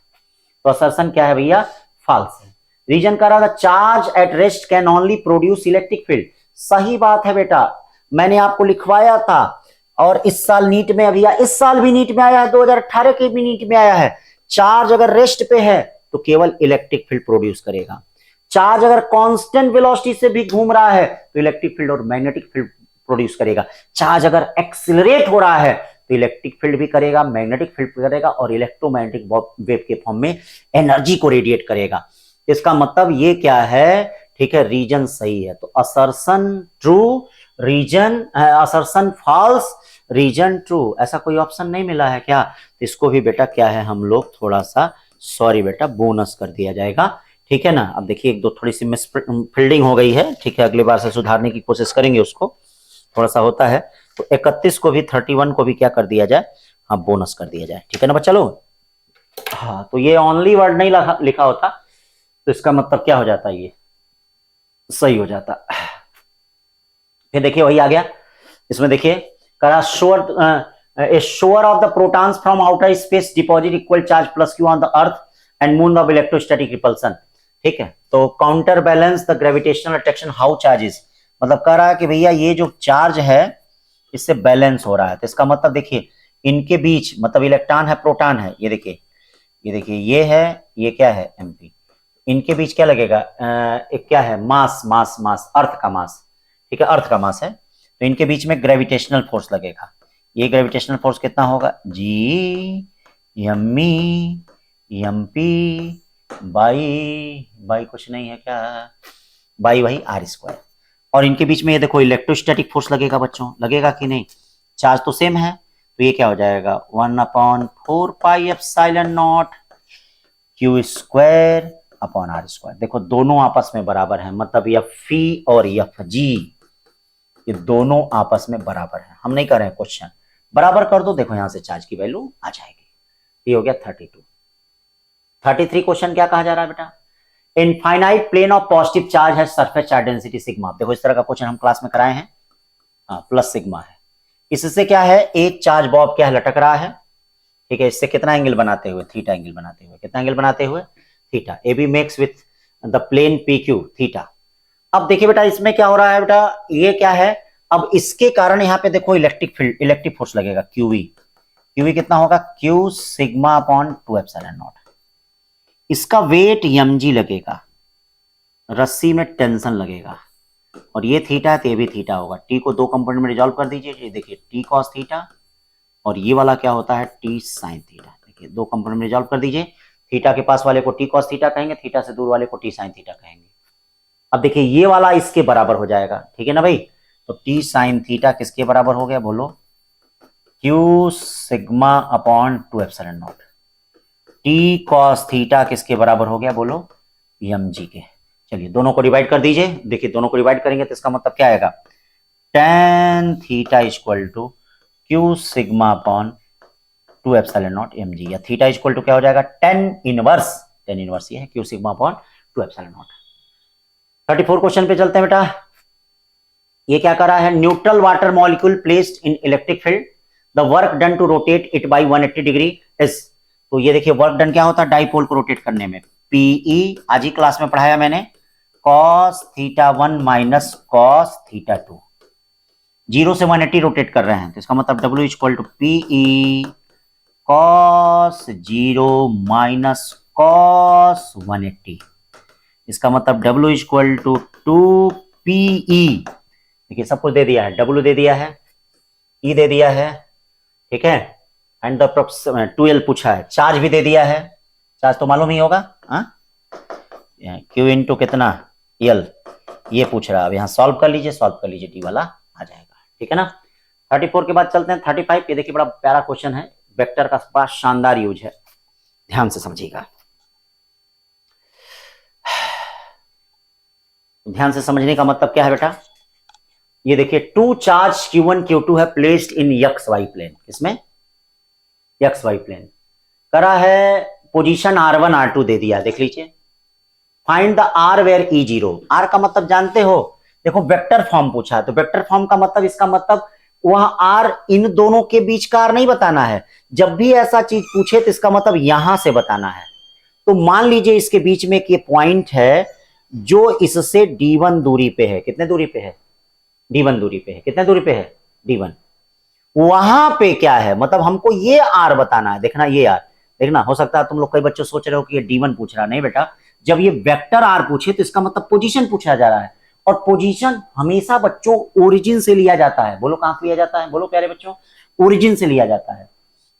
तो असर्शन क्या है भैया, फॉल्स है। रीजन कह रहा था charge at rest can only produce electric field. सही बात है बेटा, मैंने आपको लिखवाया था, और इस साल नीट में अभी इस साल भी नीट में आया है, 2018 के भी नीट में आया है। चार्ज अगर रेस्ट पे है तो केवल इलेक्ट्रिक फील्ड प्रोड्यूस करेगा। चार्ज अगर कांस्टेंट वेलोसिटी से भी घूम रहा है तो इलेक्ट्रिक फील्ड और मैग्नेटिक फील्ड प्रोड्यूस करेगा। चार्ज अगर एक्सिलरेट हो रहा है तो इलेक्ट्रिक फील्ड भी करेगा, मैग्नेटिक फील्ड भी करेगा, और इलेक्ट्रोमैग्नेटिक वेव के फॉर्म में एनर्जी को रेडिएट करेगा। इसका मतलब ये क्या है, ठीक है, रीजन सही है। तो assertion true, reason assertion false, reason true, ऐसा कोई ऑप्शन नहीं मिला है क्या? तो इसको भी बेटा क्या है, हम लोग थोड़ा सा सॉरी बेटा बोनस कर दिया जाएगा। ठीक है ना। अब देखिए एक दो थोड़ी सी मिस फील्डिंग हो गई है, ठीक है, अगली बार से सुधारने की कोशिश करेंगे, उसको थोड़ा सा होता है। तो 31 को भी 31 को भी क्या कर दिया जाए, हाँ बोनस कर दिया जाए। ठीक है ना बच्चा लोग। हाँ, तो ये ओनली वर्ड नहीं लिखा होता तो इसका मतलब क्या हो जाता, ये सही हो जाता। फिर देखिए वही आ गया, इसमें देखिए करा शोर a shower of the protons from outer space deposit equal charge plus q on the earth and moon of electrostatic repulsion। ठीक है, तो counter balance the gravitational attraction how charge is, मतलब कह रहा है कि भैया ये जो चार्ज है इससे बैलेंस हो रहा है। तो इसका मतलब देखिए इनके बीच, मतलब इलेक्ट्रॉन है प्रोटॉन है, ये देखिए ये देखिए ये है, ये क्या है एमपी, इनके बीच क्या लगेगा, एक क्या है मास, मास मास अर्थ का मास, ठीक है, अर्थ का मास है। तो इनके बीच में ग्रेविटेशनल फोर्स लगेगा। ये ग्रेविटेशनल फोर्स कितना होगा, जी एमई एमपी बाई कुछ नहीं है क्या, बाई वही आर स्क्वायर। और इनके बीच में ये देखो इलेक्ट्रोस्टैटिक फोर्स लगेगा बच्चों, लगेगा कि नहीं, चार्ज तो सेम है। तो ये क्या हो जाएगा 1/4 pi epsilon naught Q square upon R square. देखो दोनों आपस में बराबर है, मतलब एफ फी और एफ जी ये दोनों आपस में बराबर है। हम नहीं कर रहे हैं क्वेश्चन, बराबर कर दो, देखो यहां से चार्ज की वैल्यू आ जाएगी। ये हो गया 32। 33 क्वेश्चन क्या कहा जा रहा है बेटा, infinite plane of positive charge है सरफेस चार्ज डेंसिटी सिग्मा। देखो इस तरह का क्वेश्चन हम क्लास में कराए हैं, हाँ प्लस सिग्मा है। इससे क्या है, एक चार्ज बॉब क्या है लटक रहा है, ठीक है, इससे कितना एंगल बनाते हुए, थीटा एंगल बनाते हुए, कितना एंगल बनाते हुए, theta. A B makes with the plane P Q theta. अब देखिए बेटा इसमें क्या हो रहा है बेटा, ये क्या है, अब इसके कारण यहाँ पे देखो इलेक्ट्रिक फील्ड, इलेक्ट्रिक फोर्स लगेगा क्यूवी। क्यूवी कितना होगा, Q sigma upon 2 epsilon not. इसका वेट mg लगेगा, रस्सी में टेंशन लगेगा, और ये थीटा है तो ये भी थीटा होगा। टी को दो कंपोनेंट में रिजॉल्व कर दीजिए, ये देखिए टी कॉस थीटा, और ये वाला क्या होता है टी साइन थीटा। देखिए दो कंपोनेंट में रिजॉल्व कर दीजिए, थीटा के पास वाले को टी कॉस थीटा कहेंगे, थीटा से दूर वाले को टी साइन थीटा कहेंगे। अब देखिए ये वाला इसके बराबर हो जाएगा, ठीक है ना भाई। तो टी साइन थीटा किसके बराबर हो गया, बोलो, Q sigma upon 2 epsilon not. T cos theta किसके बराबर हो गया, बोलो, mg के। चलिए दोनों को डिवाइड कर दीजिए, देखिए दोनों को डिवाइड करेंगे तो इसका मतलब क्या आएगा, tan theta equal to Q sigma upon 2 epsilon naught mg, या थीटा इक्वल टू क्या हो जाएगा tan इनवर्स ये है Q sigma upon 2 epsilon naught. 34 question पे चलते हैं बेटा। ये क्या कर रहा है, neutral water molecule placed in electric field, the work done to rotate it by 180 degree इज। तो ये देखिए वर्क डन क्या होता है डाइपोल को रोटेट करने में, पीई आज ही क्लास में पढ़ाया मैंने, cos theta 1 minus cos theta 2, 0 से 180 रोटेट कर रहे हैं, तो इसका मतलब W equal to PE cos 0 minus cos 180। इसका मतलब W इक्वल टू 2PE। देखिए सब कुछ दे दिया है, W दे दिया है, E दे दिया है, ठीक है, एंड द 2L पूछा है, चार्ज भी दे दिया है, चार्ज तो मालूम ही होगा, Q इंटू कितना L, ये पूछ रहा है। अब यहाँ सॉल्व कर लीजिए, सॉल्व कर लीजिए, डी वाला आ जाएगा, ठीक है ना। 34 के बाद चलते हैं 35। ये देखिए बड़ा प्यारा क्वेश्चन है, वेक्टर का बड़ा शानदार यूज है, ध्यान से समझिएगा। ध्यान से समझने का मतलब क्या है बेटा, ये देखिए टू चार्ज Q1 Q2 है placed in X Y plane, इसमें एक्स वाई प्लेन करा है, पोजीशन R1 R2 दे दिया, देख लीजिए। Find the R where E0, R का मतलब जानते हो, देखो वेक्टर फॉर्म पूछा है, तो वेक्टर फॉर्म का मतलब, इसका मतलब वहां R इन दोनों के बीच का R नहीं बताना है, जब भी ऐसा चीज पूछे तो इसका मतलब यहां से बताना है। तो मान लीजिए इसके बीच में एक पॉइंट है जो इससे D1 दूरी पे है, कितने दूरी पे है, D1 दूरी पे है, कितने दूरी पे है, D1, वहां पे क्या है, मतलब हमको ये R बताना है, देखना ये R, देखना। हो सकता है तुम लोग कई बच्चे सोच रहे हो कि ये D1 पूछ रहा, नहीं बेटा, जब ये वेक्टर R पूछे तो इसका मतलब पोजीशन पूछा जा रहा है, और पोजीशन हमेशा बच्चों ओरिजिन से लिया जाता है, बोलो कहां से लिया जाता है, बोलो प्यारे बच्चों, ओरिजिन से लिया जाता है।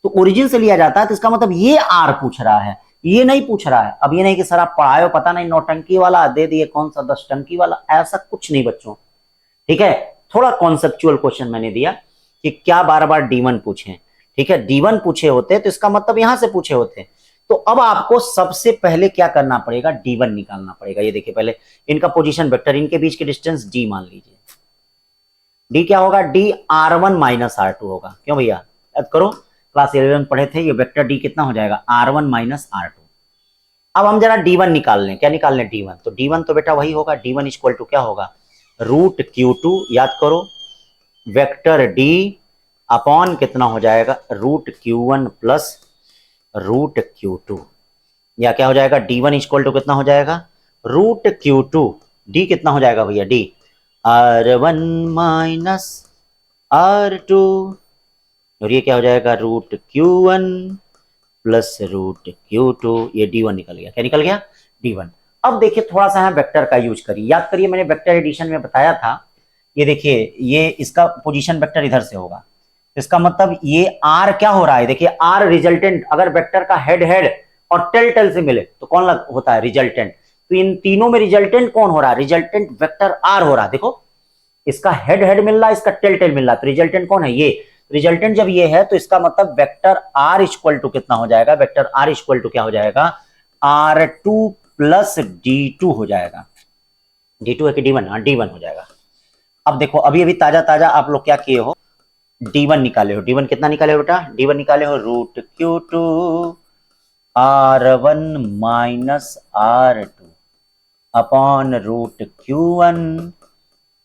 तो ओरिजिन से लिया जाता है, तो इसका मतलब ये R पूछ रहा है, ये नहीं पूछ रहा है। अब ये नहीं कि सर आप पढ़ाए हो, पता नहीं नौटंकी वाला दे दिए, कौन सा 10 टंकी वाला, ऐसा कुछ नहीं बच्चों, ठीक है। थोड़ा कॉन्सेप्चुअल क्वेश्चन मैंने दिया कि क्या बार बार D1 पूछे, ठीक है, D1 पूछे होते तो इसका मतलब यहां से पूछे होते। तो अब आपको सबसे पहले क्या करना पड़ेगा, D1 निकालना पड़ेगा। ये देखिए पहले इनका पोजीशन वेक्टर, इनके बीच के डिस्टेंस D मान लीजिए, D क्या होगा, D R1 माइनस R2 होगा, क्यों भैया, याद करो क्लास 11 पढ़े थे, ये वेक्टर D कितना हो जाएगा, R1 माइनस R2। अब हम जरा D1 निकाल लें, क्या निकाल लें, D1, तो D1 तो बेटा वही होगा, D1 इक्वल टू क्या होगा, रूट Q2, याद करो, वेक्टर D अपॉन कितना हो जाएगा, root Q1 plus root Q2, या क्या हो जाएगा, D1 इक्वल टू कितना हो जाएगा, रूट Q2, D कितना हो जाएगा भैया, D R1 माइनस R2, और ये क्या हो जाएगा, root Q1 plus root Q2, ये D1 निकल गया, क्या निकल गया, D1। अब देखिए थोड़ा सा वेक्टर का यूज करिए, याद करिए मैंने वेक्टर एडिशन में बताया था, ये देखिए ये इसका पोजीशन वेक्टर इधर से होगा, इसका मतलब ये R क्या हो रहा है, देखिए R रिजल्टेंट, अगर वेक्टर का हेड हेड और टेल टेल से मिले तो कौन होता है, रिजल्टेंट। तो इन तीनों में रिजल्टेंट कौन हो रहा है, रिजल्टेंट वेक्टर R हो रहा है, देखो इसका हेड हेड मिल रहा है, इसका टेल टेल मिल रहा है, तो रिजल्टेंट कौन है, ये रिजल्टेंट जब ये है तो इसका मतलब वेक्टर R इक्वल टू कितना हो जाएगा, वेक्टर R इक्वल टू क्या हो जाएगा, R2 प्लस D2 हो जाएगा, D2 है कि D1, हाँ D1 हो जाएगा। अब देखो अभी अभी ताजा ताजा आप लोग क्या किए हो, D1 निकाले हो, D1 कितना निकाले हो बेटा, D1 निकाले हो root Q2 R1 minus R2 upon root Q1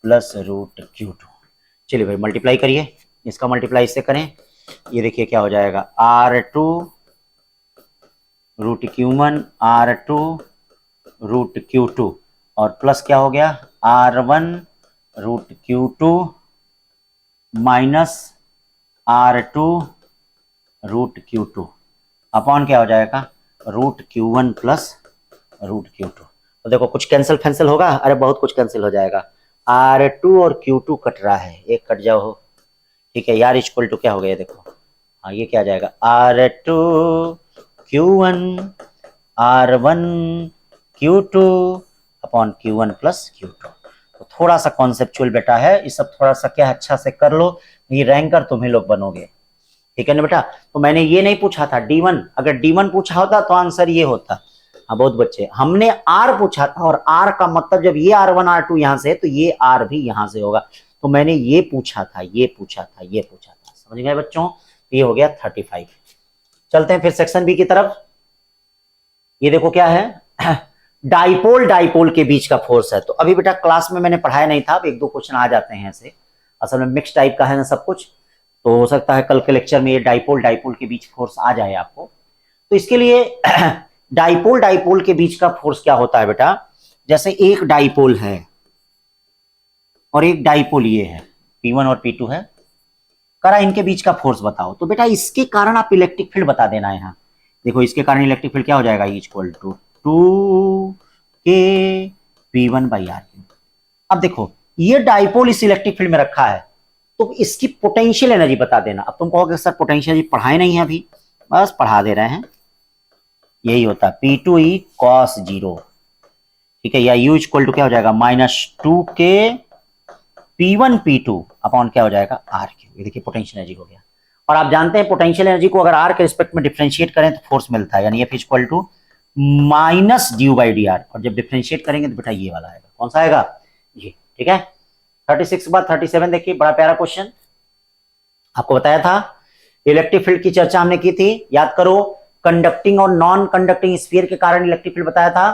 plus root Q2। चलिए भाई मल्टीप्लाई करिए, इसका मल्टीप्लाई इससे करें, ये देखिए क्या हो जाएगा, R2 root Q1 R2 root Q2 और प्लस क्या हो गया, R1 root Q2 minus R2 root Q2 upon क्या हो जाएगा, root Q1 plus root Q2। तो देखो कुछ कैंसिल फैंसिल होगा, अरे बहुत कुछ कैंसिल हो जाएगा, R2 और Q2 कट रहा है, एक कट जाओ हो, ठीक है यार, इक्वल टू क्या हो गया देखो, हाँ ये क्या आ जाएगा, R2 Q1 R1 Q2 upon Q1 plus Q2। तो थोड़ा सा कॉन्सेप्चुअल बेटा है, ये सब थोड़ा सा क्या अच्छा से कर लो, ये रैंकर तुम्हें लोग बनोगे, ठीक है ना बेटा। तो मैंने ये नहीं पूछा था D1, अगर D1 पूछा होता तो आंसर ये होता। हाँ बहुत बच्चे, हमने R पूछा था, और R का मतलब जब ये R1 R2 यहां से तो ये R भी यहां से होगा, तो मैंने ये पूछा था, ये पूछा था, ये पूछा था, समझ गए बच्चों, ये हो गया 35। चलते हैं फिर सेक्शन बी की तरफ। ये देखो क्या है, डाइपोल डाइपोल के बीच का फोर्स है। तो अभी बेटा क्लास में मैंने पढ़ाया नहीं था, अब एक दो क्वेश्चन आ जाते हैं ऐसे, असल में मिक्स टाइप का है ना सब कुछ, तो हो सकता है कल के लेक्चर में ये डाइपोल डाइपोल के बीच फोर्स आ जाए आपको। तो इसके लिए डाइपोल डाइपोल के बीच का फोर्स क्या होता है बेटा, जैसे एक डाइपोल है और एक डाइपोल ये है, P1 और P2 है, करा इनके बीच का फोर्स बताओ। तो बेटा इसके कारण आप इलेक्ट्रिक फील्ड बता देना यहाँ। देखो इसके कारण इलेक्ट्रिक फील्ड क्या हो जाएगा, इक्वल टू 2K P1/r3। अब देखो ये डाइपोल इस इलेक्ट्रिक फील्ड में रखा है, तो इसकी पोटेंशियल एनर्जी बता देना। अब तुम कहोगे सर पोटेंशियल एनर्जी पढ़ाए नहीं है अभी, बस पढ़ा दे रहे हैं। यही होता है P2E cos 0, ठीक है, या U इक्वल टू क्या हो जाएगा, -2K P1 P2 अपॉन क्या हो जाएगा, R3। ये देखिए पोटेंशियल एनर्जी हो गया। और आप जानते हैं पोटेंशियल एनर्जी को अगर R के रिस्पेक्ट में डिफरेंशिएट करें तो फोर्स मिलता है, यानी F इक्वल टू -du/dr। और जब डिफरेंशिएट करेंगे तो बेटा ये वाला आएगा, कौन सा आएगा, ये, ठीक है। 36 के बाद 37 देखिए, बड़ा प्यारा क्वेश्चन। आपको बताया था इलेक्ट्रिक फील्ड की चर्चा हमने की थी, याद करो, कंडक्टिंग और नॉन कंडक्टिंग स्फीयर के कारण इलेक्ट्रिक फील्ड बताया था।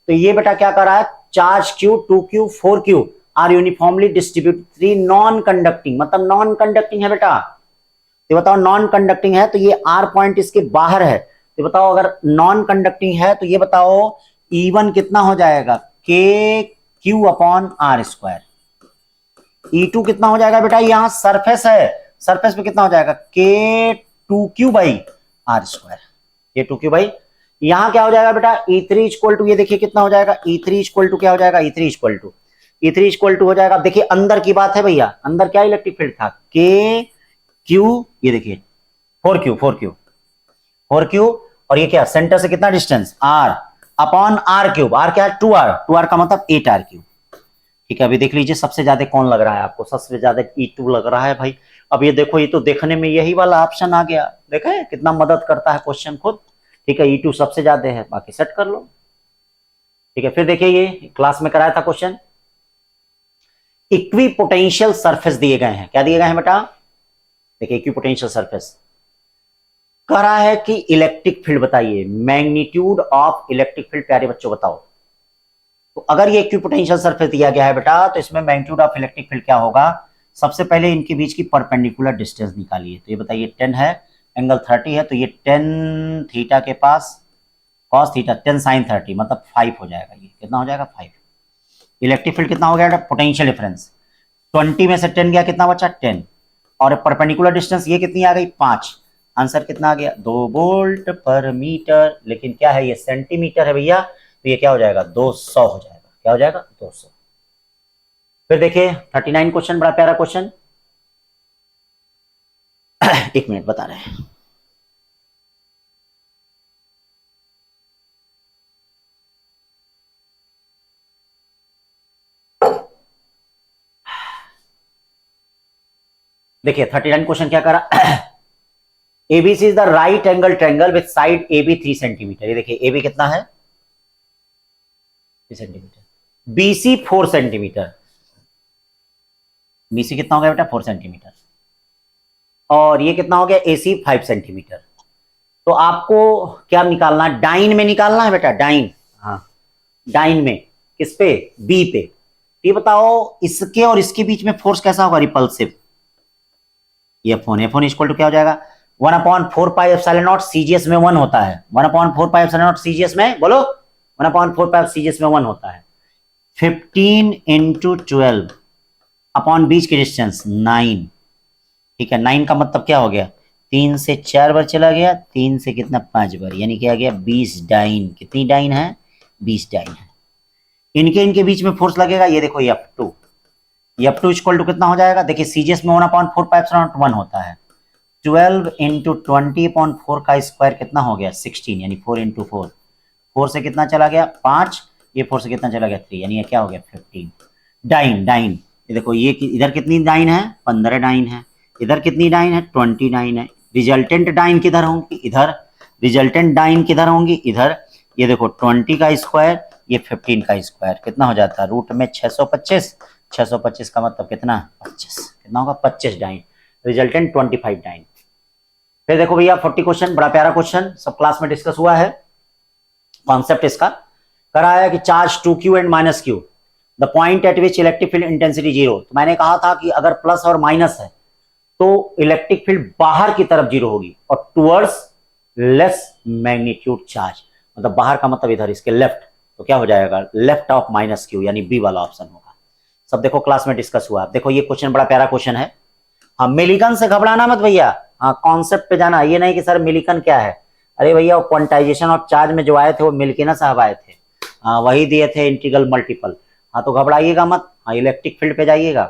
तो ये बेटा क्या कर रहा है, charge Q 2Q 4Q are uniformly distributed 3 non conducting, मतलब नॉन कंडक्टिंग है बेटा। तो बताओ नॉन कंडक्टिंग है तो ये R पॉइंट इसके बाहर है, तो बताओ अगर नॉन कंडक्टिंग है तो ये बताओ E1 कितना हो जाएगा, KQ/r²। E2 कितना हो जाएगा बेटा, यहां सरफेस है, सरफेस पे कितना हो जाएगा, K2Q/r²। K2Q यहां क्या हो जाएगा बेटा, E3 इक्वल टू, ये देखिए कितना हो जाएगा, E3 इक्वल टू क्या हो जाएगा, E3 इक्वल टू हो जाएगा। देखिए अंदर की बात है भैया, अंदर क्या इलेक्ट्रिक फील्ड था, KQ, ये देखिए 4Q, और ये क्या, सेंटर से कितना distance, R upon R3। R क्या है, 2R का मतलब 8R3। ठीक है, अभी देख लीजिए सबसे ज्यादा कौन लग रहा है आपको, सबसे ज्यादा E2 लग रहा है भाई। अब ये देखो, ये तो देखने में यही वाला ऑप्शन आ गया, देखे कितना मदद करता है क्वेश्चन खुद। ठीक है, E2 सबसे ज्यादा है, बाकी सेट कर लो। ठीक है, फिर देखिए ये क्लास में कराया था क्वेश्चन, इक्विपोटेंशियल सरफेस दिए गए हैं। क्या दिए गए हैं बेटा, देखिए इक्विपोटेंशियल सरफेस करा है कि इलेक्ट्रिक फील्ड बताइए, मैग्नीट्यूड ऑफ इलेक्ट्रिक फील्ड, प्यारे बच्चों बताओ। तो अगर ये इक्विपोटेंशियल सरफेस दिया गया है बेटा, तो इसमें मैग्नीट्यूड ऑफ इलेक्ट्रिक फील्ड क्या होगा, सबसे पहले इनके बीच की परपेंडिकुलर डिस्टेंस निकालिए। तो ये बताइए 10 है, एंगल 30 है, तो ये 10 थीटा के पास cos थीटा 10 sin 30 मतलब 5 हो जाएगा। ये कितना हो जाएगा, 5। इलेक्ट्रिक फील्ड कितना हो गया, पोटेंशियल डिफरेंस 20 में से 10 गया, कितना बचा 10, और परपेंडिकुलर डिस्टेंस ये कितनी आ गई, 5। आंसर कितना आ गया, 2 वोल्ट पर मीटर। लेकिन क्या है, ये सेंटीमीटर है भैया, तो ये क्या हो जाएगा, 200 हो जाएगा। क्या हो जाएगा, 200। फिर देखिए 39 क्वेश्चन, बड़ा प्यारा क्वेश्चन। एक मिनट बता रहे हैं। देखिए 39 क्वेश्चन क्या करा, ABC is the right angle triangle with side AB 3 centimetre. ये देखिए AB कितना है, 3 सेंटीमीटर, BC 4 सेंटीमीटर, BC कितना हो गया बेटा, 4 सेंटीमीटर, और ये कितना हो गया, AC 5 सेंटीमीटर। तो आपको क्या निकालना है, डाइन में निकालना है बेटा, डाइन, हाँ डाइन में, किस पे, B पे। ये बताओ इसके और इसके बीच में फोर्स कैसा होगा, रिपल्सिव। F1 इक्वल टू क्या हो जाएगा, 1/4πε0 CGS में 1 होता है, 1/4πε0 CGS में, बोलो 1/4π CGS में 1 होता है। 15 × 12 अपॉन बीच की डिस्टेंस 9। ठीक है, 9 का मतलब क्या हो गया, 3 से 4 बार चला गया, 3 से कितना 5 बार, यानी क्या गया 20 डाइन। कितनी डाइन है, 20 डाइन है। इनके बीच में फोर्स लगेगा, ये देखो F2 इक्वल टू कितना हो जाएगा, देखिए CGS में 1/4πε0 1 होता है, 12 × 20/4 का स्क्वायर कितना हो गया, 16, यानी 4 × 4, 4 से कितना चला गया 5, ये 4 से कितना चला गया 3, यानी ये क्या हो गया 15 डाइन। ये देखो ये इधर कितनी डाइन है, 15 डाइन है, इधर कितनी डाइन है, 20 डाइन है। रिजल्टेंट डाइन किधर होंगी, इधर, रिजल्टेंट डाइन किधर होंगी, इधर। ये देखो 20 का स्क्वायर, ये 15 का स्क्वायर, कितना हो जाता है, रूट में 625, 625 का मतलब कितना, 25, कितना होगा 25 डाइन, रिजल्टेंट 25 डाइन। फिर देखो भैया 40 क्वेश्चन, बड़ा प्यारा क्वेश्चन, सब क्लास में डिस्कस हुआ है। कॉन्सेप्ट इसका कराया कि charge 2Q and -Q, the point eight which electric field intensity 0। तो मैंने कहा था कि अगर प्लस और माइनस है तो इलेक्ट्रिक फील्ड बाहर की तरफ 0 होगी, और टुवर्ड्स लेस मैग्नीट्यूड चार्ज, मतलब बाहर का मतलब इधर इसके लेफ्ट, तो क्या हो जाएगा, लेफ्ट ऑफ माइनस क्यू, यानी बी वाला ऑप्शन होगा। सब देखो क्लास में डिस्कस हुआ। देखो ये क्वेश्चन बड़ा प्यारा क्वेश्चन है। हाँ, मिलिकन से घबराना मत भैया, हाँ कॉन्सेप्ट पे जाना, ये नहीं कि सर मिलिकन क्या है। अरे भैया वो क्वांटाइजेशन ऑफ चार्ज में जो आए थे वो मिल्किना साहब आए थे, हाँ वही दिए थे इंटीग्रल मल्टीपल। हाँ तो घबराइएगा मत, हाँ इलेक्ट्रिक फील्ड पे जाइएगा।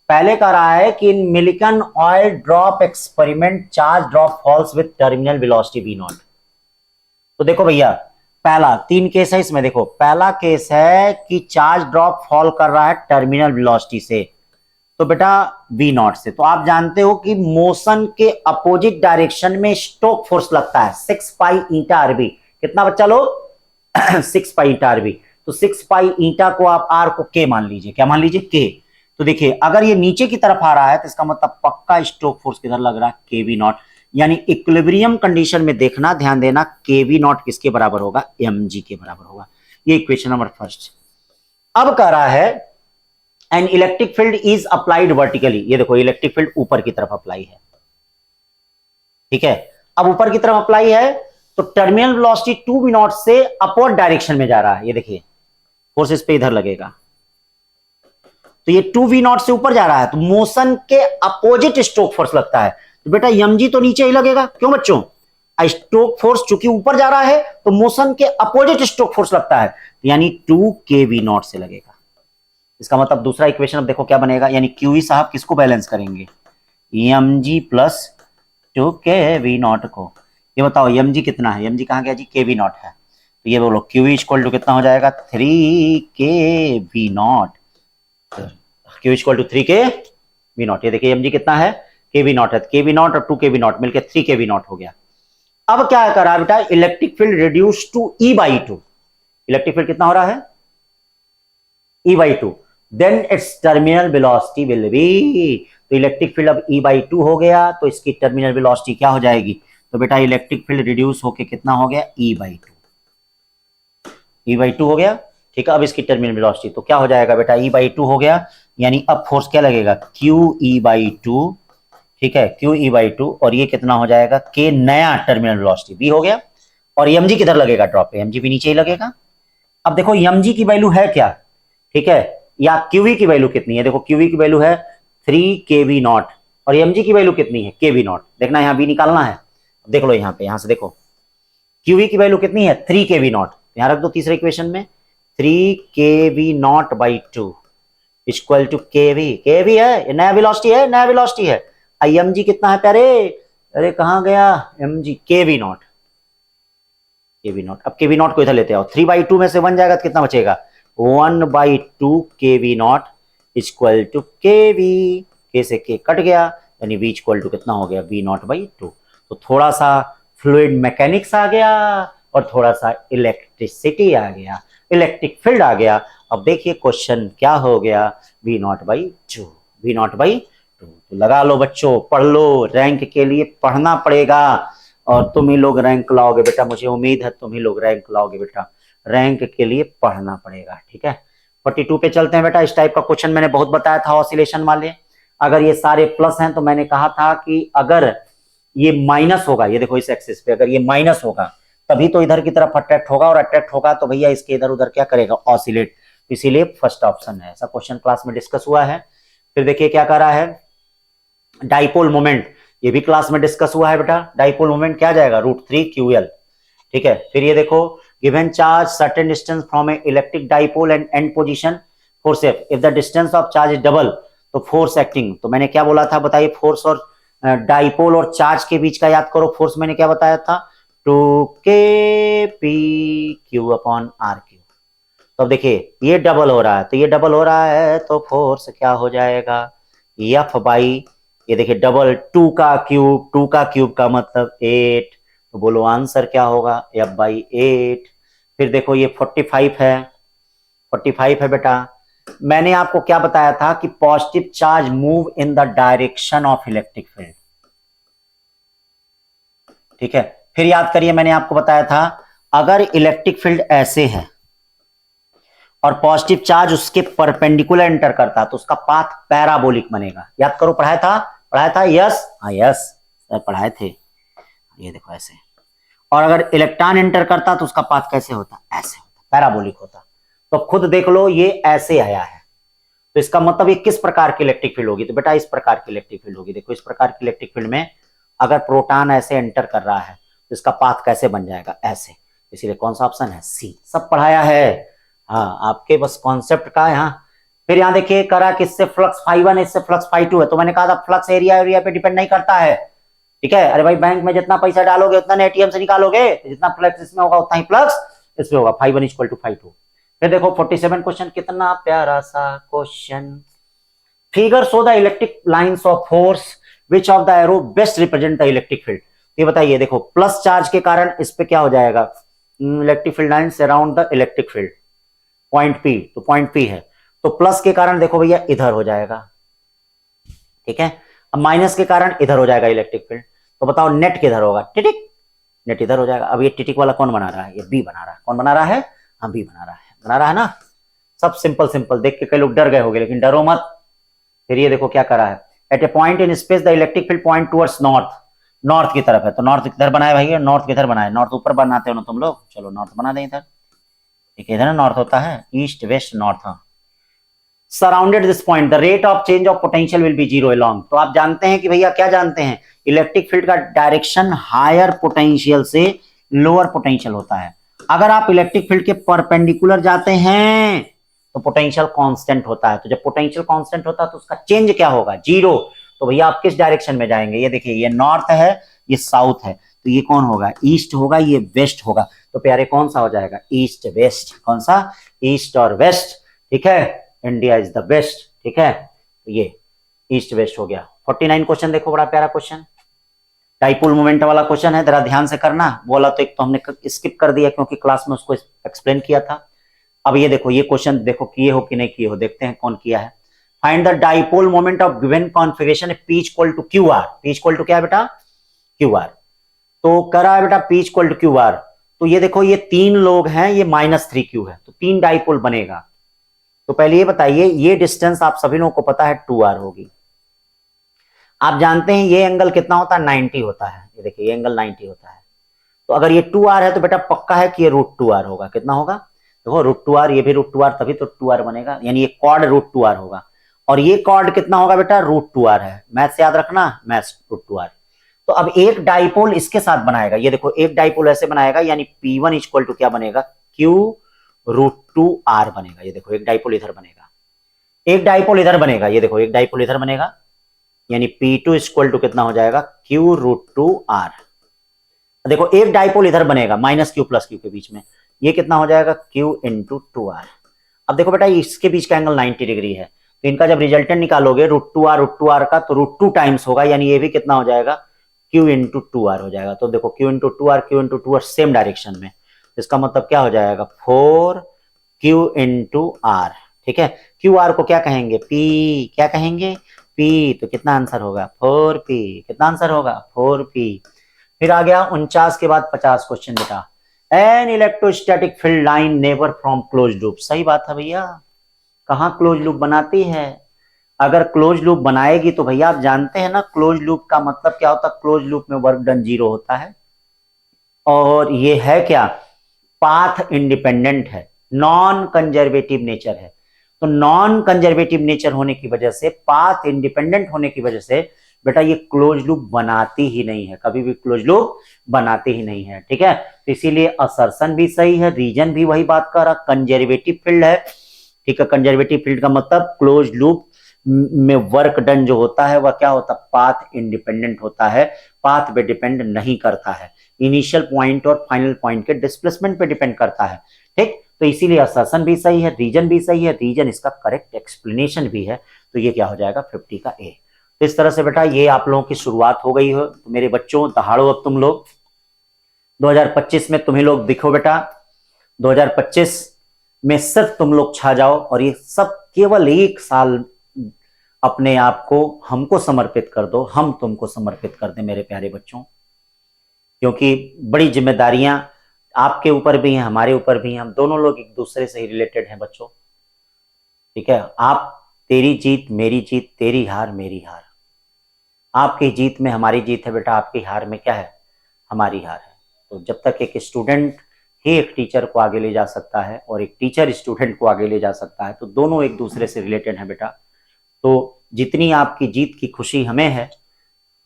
पहले कह रहा है कि in Millikan oil drop experiment charge drop falls with terminal velocity v naught. तो देखो भैया पहला 3 केस है इसमें। देखो पहला केस है कि चार्ज ड्रॉप फॉल कर रहा है टर्मिनल वेलोसिटी से, तो बेटा वी नॉट से। तो आप जानते हो कि मोशन के अपोजिट डायरेक्शन में स्टोक फोर्स लगता है 6 पाई ईटा आरबी। कितना बच्चा लोग 6 पाई ईटा आरबी। तो 6 पाई ईटा को आप आर को के मान लीजिए, क्या मान लीजिए, के। तो देखिए अगर ये नीचे की तरफ आ रहा है तो इसका मतलब पक्का स्टोक फोर्स किधर लग रहा है, के वी नॉट। यानी इक्विलिब्रियम कंडीशन में देखना, ध्यान देना, के वी नॉट किसके बराबर होगा, एम जी के बराबर होगा। ये इक्वेशन नंबर फर्स्ट। अब कह रहा है an electric field is applied vertically. ये देखो इलेक्ट्रिक फील्ड ऊपर की तरफ अप्लाई है, ठीक है। अब ऊपर की तरफ अप्लाई है तो टर्मिनल वेलोसिटी 2 वी नॉट से अपवर्ड डायरेक्शन में जा रहा है। ये देखिए फोर्स इस पे इधर लगेगा, तो ये 2 वी नॉट से ऊपर जा रहा है, तो मोशन के अपोजिट स्ट्रोक फोर्स लगता है। तो बेटा एम जी तो नीचे ही लगेगा, क्यों बच्चों, स्ट्रोक फोर्स चूंकि ऊपर जा रहा है तो मोशन के अपोजिट स्ट्रोक फोर्स लगता है, यानी 2 के वी नॉट से लगेगा। इसका मतलब दूसरा इक्वेशन अब देखो क्या बनेगा, यानी क्यू साहब किसको बैलेंस करेंगे, एम जी प्लस 2 के वी नॉट को। ये बताओ एम जी कितना है, एम जी कहां गया जी, के वी नॉट है। तो ये बोलो क्यू इक्वल टू कितना हो जाएगा, 3 K V naught. Q equal to 3 K V not. ये देखिए एम जी कितना है, के वी नॉट है, के वी नॉट और 2 के वी नॉट मिलकर 3 के वी नॉट हो गया। अब क्या करा बेटा, electric field reduce to E by 2। Electric field कितना हो रहा है, E by 2। Then its terminal velocity will be. तो इलेक्ट्रिक फील्ड अब ई बाई 2 हो गया, तो इसकी टर्मिनल वेलोसिटी क्या हो जाएगी, तो बेटा इलेक्ट्रिक फील्ड रिड्यूस होके कितना हो गया, ई बाई 2। ई बाई 2 हो गया, ठीक है। अब इसकी टर्मिनल वेलोसिटी तो क्या हो जाएगा बेटा, ई बाई 2 हो गया, यानी अब फोर्स क्या लगेगा, क्यू ई बाई 2, ठीक है, क्यू ई बाई 2। और ये कितना हो जाएगा, के नया टर्मिनल वेलोसिटी बी हो गया। और एम जी किधर लगेगा, ड्रॉप पे, एम जी भी नीचे ही लगेगा। अब देखो एम जी की वैल्यू है क्या, ठीक है, या क्यूवी की वैल्यू कितनी है, देखो क्यूवी की वैल्यू है 3 के वी नॉट, और एम जी की वैल्यू कितनी है, के वी नॉट। देखना यहाँ बी निकालना है, देख लो यहाँ पे, यहाँ से देखो क्यूवी की वैल्यू कितनी है, 3 के वी नॉट। यहाँ रख दो तीसरे इक्वेशन में, 3 K V naught by 2 equal to K V है, नया वेलोसिटी है, नया वेलोसिटी है। एम जी कितना है प्यारे, अरे कहाँ गया एम जी, के वी नॉट, के वी नॉट। अब के वी नॉट को इधर लेते आओ, 3 बाई 2 में से 1 जाएगा तो कितना बचेगा, 1 बाई 2 के V not equal to K we, के से के कट गया, यानी वी इक्वल टू कितना हो गया, वी नॉट बाई 2। तो थोड़ा सा फ्लूइड मैकेनिक्स आ गया और थोड़ा सा इलेक्ट्रिसिटी आ गया, इलेक्ट्रिक फील्ड आ गया। अब देखिए क्वेश्चन क्या हो गया, V naught by 2, V naught by 2। तो लगा लो बच्चों, पढ़ लो, रैंक के लिए पढ़ना पड़ेगा और तुम ही लोग रैंक लाओगे बेटा, मुझे उम्मीद है तुम ही लोग रैंक लाओगे बेटा, रैंक के लिए पढ़ना पड़ेगा, ठीक है। 42 पे चलते हैं बेटा। इस टाइप का क्वेश्चन मैंने बहुत बताया था ऑसिलेशन वाले। अगर ये सारे प्लस हैं तो मैंने कहा था कि अगर ये माइनस होगा, ये देखो इस एक्सिस पे अगर ये माइनस होगा तभी तो इधर की तरफ अट्रैक्ट होगा, और अट्रैक्ट होगा तो भैया इसके इधर उधर क्या करेगा, ऑसिलेट। इसीलिए फर्स्ट ऑप्शन है, ऐसा क्वेश्चन क्लास में डिस्कस हुआ है। फिर देखिए क्या कर रहा है, डाइपोल मोमेंट, ये भी क्लास में डिस्कस हुआ है बेटा। डाइपोल मोमेंट क्या जाएगा, √3 QL, ठीक है। फिर ये देखो, given charge certain distance from A electric dipole and and position, force F, if the distance of charge is double, तो फोर्स एक्टिंग। तो मैंने क्या बोला था बताइए, फोर्स और डाइपोल और चार्ज के बीच का याद करो, फोर्स मैंने क्या बताया था, 2kpq/r3। तो अब देखिए ये डबल हो रहा है, तो ये डबल हो रहा है तो फोर्स क्या हो जाएगा, F बाई, ये देखिए डबल 2 का क्यूब का मतलब 8, तो बोलो आंसर क्या होगा, F बाई 8। फिर देखो ये 45 है, 45 है बेटा। मैंने आपको क्या बताया था कि positive charge move in the direction of electric field, ठीक है। फिर याद करिए मैंने आपको बताया था, अगर इलेक्ट्रिक फील्ड ऐसे है और पॉजिटिव चार्ज उसके परपेंडिकुलर एंटर करता तो उसका पाथ पैराबोलिक बनेगा। याद करो, पढ़ाया था यस, हाँ यस सर पढ़ाए थे, ये देखो ऐसे। और अगर इलेक्ट्रॉन एंटर करता तो उसका पाथ कैसे होता, ऐसे होता, पैराबोलिक होता। तो अब खुद देख लो ये ऐसे आया है, तो इसका मतलब ये किस प्रकार की इलेक्ट्रिक फील्ड होगी, तो बेटा इस प्रकार की इलेक्ट्रिक फील्ड होगी। देखो इस प्रकार की इलेक्ट्रिक फील्ड में अगर प्रोटॉन ऐसे एंटर कर रहा है तो इसका पाथ कैसे बन जाएगा, ऐसे। इसीलिए कौन सा ऑप्शन है, सी। सब पढ़ाया है, हाँ आपके बस कॉन्सेप्ट का यहाँ। फिर यहाँ देखिए करा किससे, फ्लक्स φ1 इससे फ्लक्स φ2 है, तो मैंने कहा था फ्लक्स एरिया एरिया पे डिपेंड नहीं करता है, ठीक है। अरे भाई बैंक में जितना पैसा डालोगे उतना एटीएम से निकालोगे, जितना फ्लक्स इसमें होगा उतना ही फ्लक्स इसमें होगा, φ1 इक्वल टू φ2। फिर देखो 47 क्वेश्चन, कितना प्यारा सा question. Figure show the electric lines of force which of the arrow best represent the electric field. ये बताइए, देखो प्लस चार्ज के कारण इस पे क्या हो जाएगा, electric field lines around the electric field, point P, तो पॉइंट पी है, तो प्लस के कारण देखो भैया इधर हो जाएगा, ठीक है। अब माइनस के कारण इधर हो जाएगा इलेक्ट्रिक फील्ड, तो बताओ नेट किधर होगा, टिटिक, नेट इधर हो जाएगा। अब ये टिटिक वाला कौन बना रहा है, ये बी बना रहा है। कौन बना रहा है, हम बी बना रहा है ना। सब सिंपल सिंपल, देख के कई लोग डर गए होंगे, लेकिन डरो मत। फिर ये देखो क्या कर रहा है, at a point in space the electric field point towards north, north की तरफ है, तो नॉर्थ किधर बनाए भाई, नॉर्थ किधर बनाए, नॉर्थ ऊपर बनाते हो ना तुम लोग, चलो नॉर्थ बना दें इधर, ठीक है, इधर ना नॉर्थ होता है, ईस्ट वेस्ट नॉर्थ। हाँ, surrounded this point the rate of change of potential will be zero along. तो आप जानते हैं कि भैया क्या जानते हैं, इलेक्ट्रिक फील्ड का डायरेक्शन हायर पोटेंशियल से लोअर पोटेंशियल होता है। अगर आप इलेक्ट्रिक फील्ड के परपेंडिकुलर जाते हैं तो पोटेंशियल कांस्टेंट होता है, तो जब पोटेंशियल कांस्टेंट होता है तो उसका चेंज क्या होगा, जीरो। तो भैया आप किस डायरेक्शन में जाएंगे, ये देखिए ये नॉर्थ है ये साउथ है, तो ये कौन होगा, ईस्ट होगा, ये वेस्ट होगा। तो प्यारे कौन सा हो जाएगा, ईस्ट वेस्ट, कौन सा, ईस्ट और वेस्ट, ठीक है। इंडिया इज द बेस्ट, ठीक है, तो ये ईस्ट वेस्ट हो गया। 49 क्वेश्चन देखो, बड़ा प्यारा क्वेश्चन, डाइपोल मोमेंट वाला क्वेश्चन है, जरा ध्यान से करना। बोला तो एक तो हमने स्किप कर दिया क्योंकि क्लास में उसको एक्सप्लेन किया था। अब ये देखो, ये क्वेश्चन देखो किए हो कि नहीं किए हो, देखते हैं कौन किया है। Find the dipole moment of given configuration P equal to Q R. P equal to क्या है बेटा, क्यू आर। तो करा है बेटा P equal to Q R, तो ये देखो ये तीन लोग हैं, ये -3q है, तो तीन डाइपोल बनेगा। तो पहले ये बताइए, ये डिस्टेंस आप सभी लोगों को पता है 2r होगी। आप जानते हैं ये एंगल कितना होता है, 90 होता है, ये देखिए ये एंगल 90 होता है। तो अगर ये 2r है तो बेटा पक्का है कि ये √2r होगा। कितना होगा, देखो √2r, ये भी √2r, तभी तो 2r बनेगा, यानी ये कॉर्ड √2r होगा। और ये कॉर्ड कितना होगा बेटा, √2r है, मैथ से याद रखना, मैथ √2r। तो अब एक डाइपोल इसके साथ बनाएगा, ये देखो एक डाइपोल ऐसे बनाएगा, यानी P1 इक्वल टू क्या बनेगा, Q √2r बनेगा। ये देखो एक डाइपोल इधर बनेगा, एक डाइपोल इधर बनेगा, ये देखो एक डाइपोल इधर बनेगा, यानी P2 इक्वल टू कितना हो जाएगा, Q √2r। देखो एक डाइपोल इधर बनेगा -q + q के बीच में, ये कितना हो जाएगा, Q × 2r। अब देखो बेटा इसके बीच का एंगल 90 डिग्री है, तो इनका जब रिजल्टेंट निकालोगे √2r का, तो √2 टाइम्स होगा, यानी ये भी कितना हो जाएगा, Q × 2r हो जाएगा। तो देखो Q × 2r सेम डायरेक्शन में, इसका मतलब क्या हो जाएगा, 4Q × r, ठीक है। QR को क्या कहेंगे, P, क्या कहेंगे, P, तो कितना आंसर होगा, 4P, कितना आंसर होगा, 4P। फिर आ गया 49 के बाद 50 क्वेश्चन बेटा, an electrostatic field line never from close loop. सही बात है भैया, कहां क्लोज लूप बनाती है, अगर क्लोज लूप बनाएगी तो भैया आप जानते हैं ना क्लोज लूप का मतलब क्या होता है, क्लोज लूप में वर्क डन 0 होता है, और ये है क्या, पाथ इंडिपेंडेंट है, नॉन कंजर्वेटिव नेचर है। तो नॉन कंजर्वेटिव नेचर होने की वजह से, पाथ इंडिपेंडेंट होने की वजह से बेटा ये क्लोज लूप बनाती ही नहीं है, कभी भी क्लोज लूप बनाती ही नहीं है, ठीक है। तो इसीलिए असर्शन भी सही है, रीजन भी वही बात कर रहा, कंजर्वेटिव फील्ड है, ठीक है। कंजर्वेटिव फील्ड का मतलब क्लोज लूप में वर्क डन जो होता है वह क्या होता है, पाथ इंडिपेंडेंट होता है, पाथ पे डिपेंड नहीं करता है, इनिशियल पॉइंट और फाइनल पॉइंट के डिस्प्लेसमेंट पे डिपेंड करता है, ठीक। तो इसीलिए असर्शन भी सही है, रीजन भी सही है, रीजन इसका करेक्ट एक्सप्लेनेशन भी है, तो ये क्या हो जाएगा 50 का ए। तो इस तरह से बेटा ये आप लोगों की शुरुआत हो गई हो, तो मेरे बच्चों दहाड़ो अब तुम लोग, 2025 में तुम्हें लोग दिखो बेटा, 2025 में सिर्फ तुम लोग छा जाओ, और ये सब केवल 1 साल अपने आप को हमको समर्पित कर दो, हम तुमको समर्पित कर दें मेरे प्यारे बच्चों, क्योंकि बड़ी जिम्मेदारियां आपके ऊपर भी हैं, हमारे ऊपर भी हैं, हम दोनों लोग एक दूसरे से ही रिलेटेड हैं बच्चों, ठीक है। आप, तेरी जीत मेरी जीत, तेरी हार मेरी हार, आपकी जीत में हमारी जीत है बेटा, आपकी हार में क्या है, हमारी हार है। तो जब तक एक स्टूडेंट ही एक टीचर को आगे ले जा सकता है और एक टीचर स्टूडेंट को आगे ले जा सकता है। तो दोनों एक दूसरे से रिलेटेड है बेटा। तो जितनी आपकी जीत की खुशी हमें है,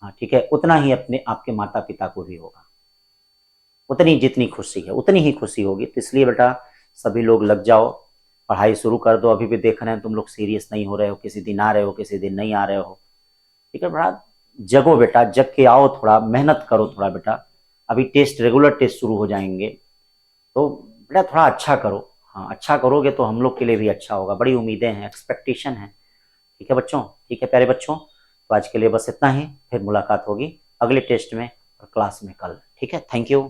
हाँ ठीक है, उतना ही अपने आपके माता पिता को भी होगा। उतनी जितनी खुशी है उतनी ही खुशी होगी। तो इसलिए बेटा सभी लोग लग जाओ, पढ़ाई शुरू कर दो। अभी भी देख रहे हैं तुम लोग सीरियस नहीं हो रहे हो, किसी दिन आ रहे हो किसी दिन नहीं आ रहे हो। ठीक है बेटा, जगो बेटा, जग के आओ, थोड़ा मेहनत करो थोड़ा बेटा। अभी टेस्ट, रेगुलर टेस्ट शुरू हो जाएंगे, तो बेटा थोड़ा अच्छा करो। हाँ अच्छा करोगे तो हम लोग के लिए भी अच्छा होगा। बड़ी उम्मीदें हैं, एक्सपेक्टेशन है। ठीक है बच्चों, ठीक है प्यारे बच्चों, तो आज के लिए बस इतना ही। फिर मुलाकात होगी अगले टेस्ट में और क्लास में कल। ठीक है, थैंक यू।